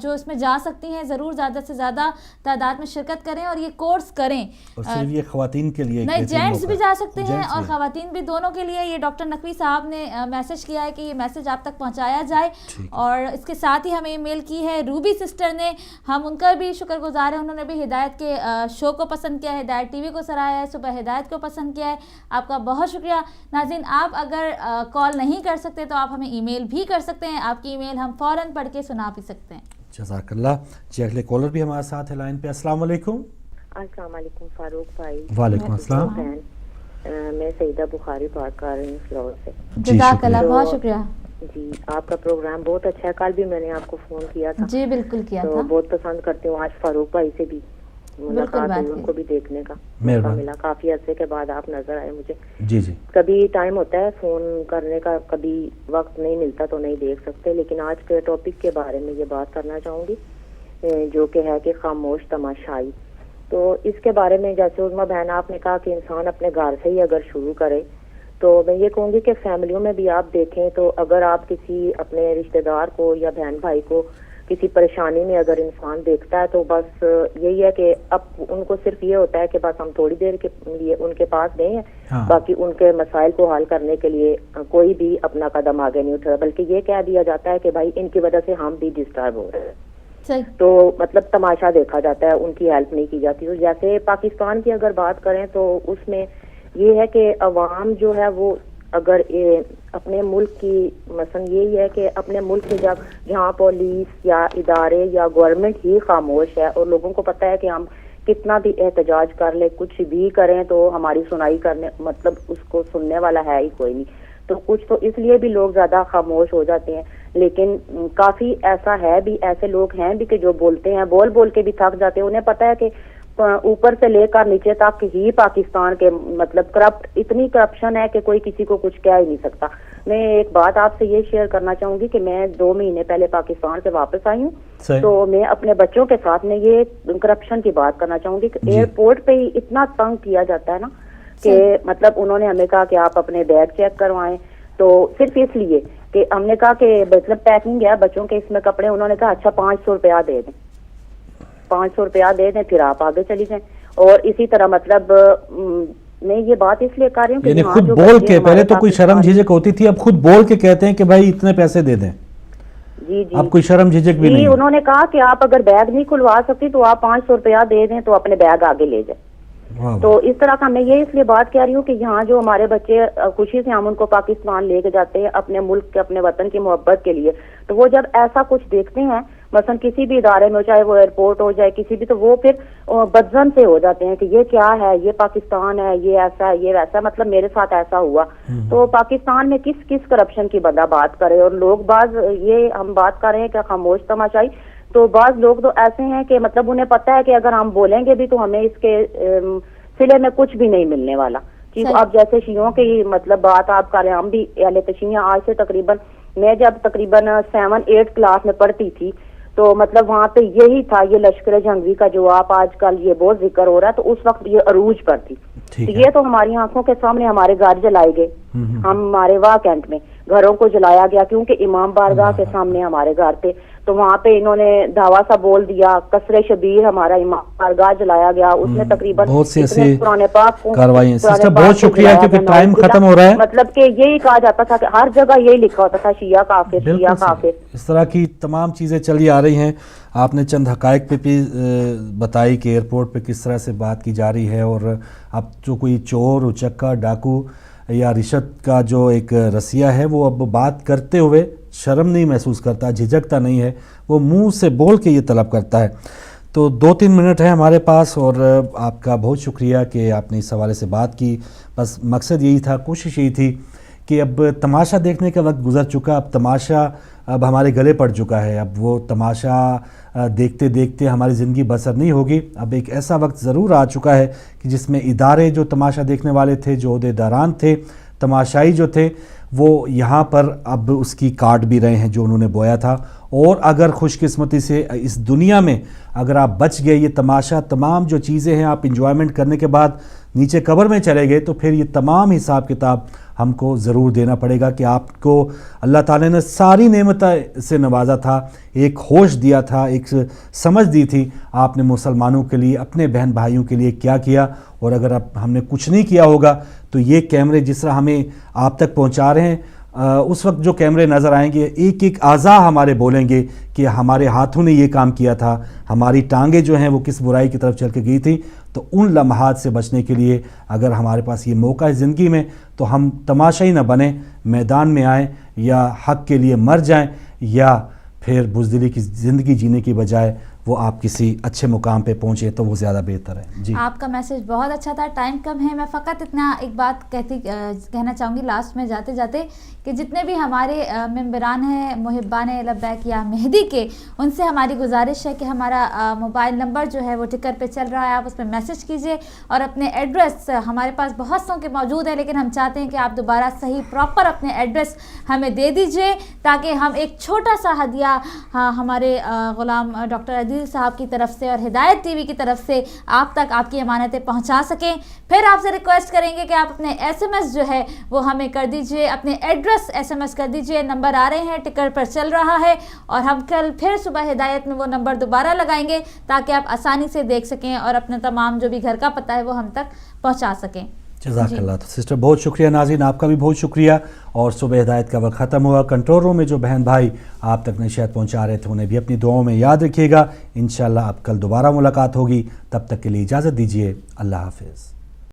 جو اس میں جا سکتی ہیں ضرور زیادہ سے زیادہ تعداد میں شرکت کریں اور یہ کورس کریں. اور صرف یہ خواتین کے لیے نہیں, جینٹس بھی جا سکتے ہیں اور خواتین بھی, دونوں کے لیے. یہ ڈاکٹر نقوی صاحب نے میسج کیا ہے کہ یہ میسج آپ تک پہنچایا جائے, اور اس کے ساتھ ہی ہمیں ای میل کی ہے روبی سسٹر نے, ہم ان کا بھی شکر گزار ہیں. انہوں نے بھی ہدایت کے شو کو پسند کیا ہے, ہدایت ٹی وی کو سراہا ہے, صبح ہدایت کو پسند کیا ہے. آپ کا بہت شکریہ. ناظرین, آپ اگر کال نہیں کر سکتے تو آپ ہمیں ای میل بھی کر سکتے ہیں. آپ کی ای میل ہم فوراً پڑھ کے سنا بھی سکتے ہیں. جزاک اللہ. جی اگلے کالر بھی ہمارے ساتھ ہے لائن پہ. السلام علیکم. السلام علیکم فاروق بھائی. وعلیکم السلام. میں سعیدہ بخاری بات کر رہی ہوں فلور سے. جزاک اللہ, بہت شکریہ. جی آپ کا پروگرام بہت اچھا ہے. کل بھی میں نے آپ کو فون کیا تھا. جی بالکل کیا تھا. بہت پسند کرتی ہوں. آج فاروق بھائی سے بھی ملاقات ہوئی, ان کو بھی دیکھنے کا موقع ملا. کافی عرصے کے بعد آپ نظر آئے مجھے. جی جی. کبھی ٹائم ہوتا ہے فون کرنے کا, کبھی وقت نہیں ملتا تو نہیں دیکھ سکتے. لیکن آج کے ٹاپک کے بارے میں یہ بات کرنا چاہوں گی جو کہ ہے کہ خاموش تماشائی. تو اس کے بارے میں جیسے عظمیٰ بہن آپ نے کہا کہ انسان اپنے گھر سے ہی اگر شروع کرے, تو میں یہ کہوں گی کہ فیملیوں میں بھی آپ دیکھیں تو اگر آپ کسی اپنے رشتہ دار کو یا بہن بھائی کو کسی پریشانی میں اگر انسان دیکھتا ہے تو بس یہی ہے کہ اب ان کو صرف یہ ہوتا ہے کہ بس ہم تھوڑی دیر کے لیے ان کے پاس گئے ہیں, باقی ان کے مسائل کو حل کرنے کے لیے کوئی بھی اپنا قدم آگے نہیں اٹھا, بلکہ یہ کہہ دیا جاتا ہے کہ بھائی ان کی وجہ سے ہم بھی ڈسٹرب ہو رہے ہیں. تو مطلب تماشا دیکھا جاتا ہے, ان کی ہیلپ نہیں کی جاتی. تو جیسے پاکستان کی اگر بات کریں تو اس میں یہ ہے کہ عوام جو ہے وہ اگر اپنے ملک کی مثلا یہی ہے کہ اپنے ملک میں جہاں پولیس یا ادارے یا گورنمنٹ ہی خاموش ہے اور لوگوں کو پتہ ہے کہ ہم کتنا بھی احتجاج کر لے, کچھ بھی کریں تو ہماری سنائی کرنے مطلب اس کو سننے والا ہے ہی کوئی نہیں. تو کچھ تو اس لیے بھی لوگ زیادہ خاموش ہو جاتے ہیں, لیکن کافی ایسا ہے بھی, ایسے لوگ ہیں بھی کہ جو بولتے ہیں, بول بول کے بھی تھک جاتے ہیں. انہیں پتہ ہے کہ اوپر سے لے کر نیچے تک ہی پاکستان کے مطلب اتنی کرپشن ہے کہ کوئی کسی کو کچھ کہہ ہی نہیں سکتا. میں ایک بات آپ سے یہ شیئر کرنا چاہوں گی کہ میں 2 مہینے پہلے پاکستان سے واپس آئی ہوں, تو میں اپنے بچوں کے ساتھ میں یہ کرپشن کی بات کرنا چاہوں گی کہ ایئرپورٹ پہ ہی اتنا تنگ کیا جاتا ہے نا کہ مطلب انہوں نے ہمیں کہا کہ آپ اپنے بیگ چیک کروائیں, تو صرف اس لیے کہ ہم نے کہا کہ مطلب پیکنگ ہے بچوں کے اس میں کپڑے, انہوں نے کہا اچھا 500 روپیہ دے دیں, 500 روپیہ دے دیں پھر آپ آگے چلی جائیں. اور اسی طرح مطلب میں یہ بات اس لیے کر رہی ہوں کہ خود بول کے, پہلے تو کوئی شرم جھجک ہوتی تھی, اب خود بول کے کہتے ہیں کہ بھائی اتنے پیسے دے دیں. جی اب کوئی شرم جھجک بھی نہیں. انہوں نے کہا کہ آپ اگر بیگ نہیں کھلوا سکتی تو آپ 500 روپیہ دے دیں تو اپنے بیگ آگے لے جائیں. تو اس طرح کا میں یہ اس لیے بات کہہ رہی ہوں کہ یہاں جو ہمارے بچے خوشی سے ہم ان کو پاکستان لے کے جاتے ہیں اپنے ملک کے, اپنے وطن کی محبت کے لیے, تو وہ جب ایسا کچھ دیکھتے ہیں مثلا کسی بھی ادارے میں, چاہے وہ ایئرپورٹ ہو جائے کسی بھی, تو وہ پھر بدظن سے ہو جاتے ہیں کہ یہ کیا ہے, یہ پاکستان ہے, یہ ایسا ہے, یہ ویسا, مطلب میرے ساتھ ایسا ہوا. تو پاکستان میں کس کرپشن کی بندہ بات کرے, اور لوگ بعض یہ ہم بات کر رہے ہیں کہ خاموش تماشائی, تو بعض لوگ تو ایسے ہیں کہ مطلب انہیں پتہ ہے کہ اگر ہم بولیں گے بھی تو ہمیں اس کے سلے میں کچھ بھی نہیں ملنے والا. اب جیسے شیعوں کی مطلب بات آپ کر رہے ہیں, ہم بھی اہل تشیع آج سے تقریباً, میں جب تقریباً 7-8 کلاس میں پڑھتی تھی تو مطلب وہاں پہ یہی تھا, یہ لشکر جہنگی کا جو آپ آج کل یہ بہت ذکر ہو رہا ہے, تو اس وقت یہ عروج پر تھی. یہ تو ہماری آنکھوں کے سامنے ہمارے گھر جلائے گئے, ہمارے واہ کینٹ میں گھروں کو جلایا گیا کیونکہ امام بارگاہ کے سامنے ہمارے گھر تھے, تو وہاں پہ انہوں نے دعویٰ سا بول دیا, قصر شبیر ہمارا امام بارگاہ جلایا گیا, اس میں تقریباً بہت سی ایسی کارروائیاں. سسٹر بہت شکریہ کیونکہ ٹائم ختم ہو رہا ہے. مطلب کہ یہی کہا جاتا تھا کہ ہر جگہ یہی لکھا ہوتا تھا شیعہ کافر, شیعہ کافر. اس طرح کی تمام چیزیں چلی آ رہی ہیں. آپ نے چند حقائق پہ بھی بتائی کہ ایئرپورٹ پہ کس طرح سے بات کی جا رہی ہے, اور اب جو کوئی چور, اچکا, ڈاکو یا رشوت کا جو ایک رسیہ ہے وہ اب بات کرتے ہوئے شرم نہیں محسوس کرتا, جھجکتا نہیں ہے, وہ منہ سے بول کے یہ طلب کرتا ہے. تو 2-3 منٹ ہیں ہمارے پاس, اور آپ کا بہت شکریہ کہ آپ نے اس حوالے سے بات کی. بس مقصد یہی تھا, کوشش یہی تھی کہ اب تماشا دیکھنے کا وقت گزر چکا, اب تماشا اب ہمارے گلے پڑ چکا ہے. اب وہ تماشا دیکھتے دیکھتے ہماری زندگی بسر نہیں ہوگی. اب ایک ایسا وقت ضرور آ چکا ہے کہ جس میں ادارے جو تماشا دیکھنے والے تھے, جو عہدیداران تھے, تماشائی جو تھے, وہ یہاں پر اب اس کی کاٹ بھی رہے ہیں جو انہوں نے بویا تھا. اور اگر خوش قسمتی سے اس دنیا میں اگر آپ بچ گئے, یہ تماشا تمام جو چیزیں ہیں آپ انجوائمنٹ کرنے کے بعد نیچے قبر میں چلے گئے, تو پھر یہ تمام حساب کتاب ہم کو ضرور دینا پڑے گا کہ آپ کو اللہ تعالیٰ نے ساری نعمتیں سے نوازا تھا, ایک ہوش دیا تھا, ایک سمجھ دی تھی, آپ نے مسلمانوں کے لیے, اپنے بہن بھائیوں کے لیے کیا کیا. اور اگر ہم نے کچھ نہیں کیا ہوگا تو یہ کیمرے جس طرح ہمیں آپ تک پہنچا رہے ہیں, اس وقت جو کیمرے نظر آئیں گے ایک ایک اعضاء ہمارے بولیں گے کہ ہمارے ہاتھوں نے یہ کام کیا تھا, ہماری ٹانگیں جو ہیں وہ کس برائی کی طرف چل کے گئی تھی. تو ان لمحات سے بچنے کے لیے اگر ہمارے پاس یہ موقع ہے زندگی میں, تو ہم تماشائی نہ بنیں, میدان میں آئیں, یا حق کے لیے مر جائیں, یا پھر بزدلی کی زندگی جینے کی بجائے وہ آپ کسی اچھے مقام پہ پہنچے تو وہ زیادہ بہتر ہے. جی آپ کا میسج بہت اچھا تھا, ٹائم کم ہے, میں فقط اتنا ایک بات کہنا چاہوں گی لاسٹ میں جاتے جاتے کہ جتنے بھی ہمارے ممبران ہیں محبان لبیک یا مہدی کے, ان سے ہماری گزارش ہے کہ ہمارا موبائل نمبر جو ہے وہ ٹکر پہ چل رہا ہے, آپ اس پہ میسج کیجئے, اور اپنے ایڈریس ہمارے پاس بہت سوں کے موجود ہے, لیکن ہم چاہتے ہیں کہ آپ دوبارہ صحیح پراپر اپنے ایڈریس ہمیں دے دیجئے تاکہ ہم ایک چھوٹا سا ہدیہ ہمارے غلام ڈاکٹر عدیل صاحب کی طرف سے اور ہدایت ٹی وی کی طرف سے آپ تک آپ کی امانتیں پہنچا سکیں. پھر آپ سے ریکویسٹ کریں گے کہ آپ اپنے ایس ایم ایس جو ہے وہ ہمیں کر دیجئے, اپنے ایڈریس ایس ایم ایس کر دیجئے, نمبر آ رہے ہیں, ٹکر پر چل رہا ہے, اور ہم کل پھر صبح ہدایت میں وہ نمبر دوبارہ لگائیں گے تاکہ آپ آسانی سے دیکھ سکیں اور اپنے تمام جو بھی گھر کا پتہ ہے وہ ہم تک پہنچا سکیں. جزاک اللہ. تو سسٹر بہت شکریہ. ناظرین آپ کا بھی بہت شکریہ. اور صبح ہدایت کا وقت ختم ہوا. کنٹرول روم میں جو بہن بھائی آپ تک نشریات پہنچا رہے تھے انہیں بھی اپنی دعاؤں میں یاد رکھیے گا. انشاءاللہ اب کل دوبارہ ملاقات ہوگی, تب تک کے لیے اجازت دیجیے. اللہ حافظ.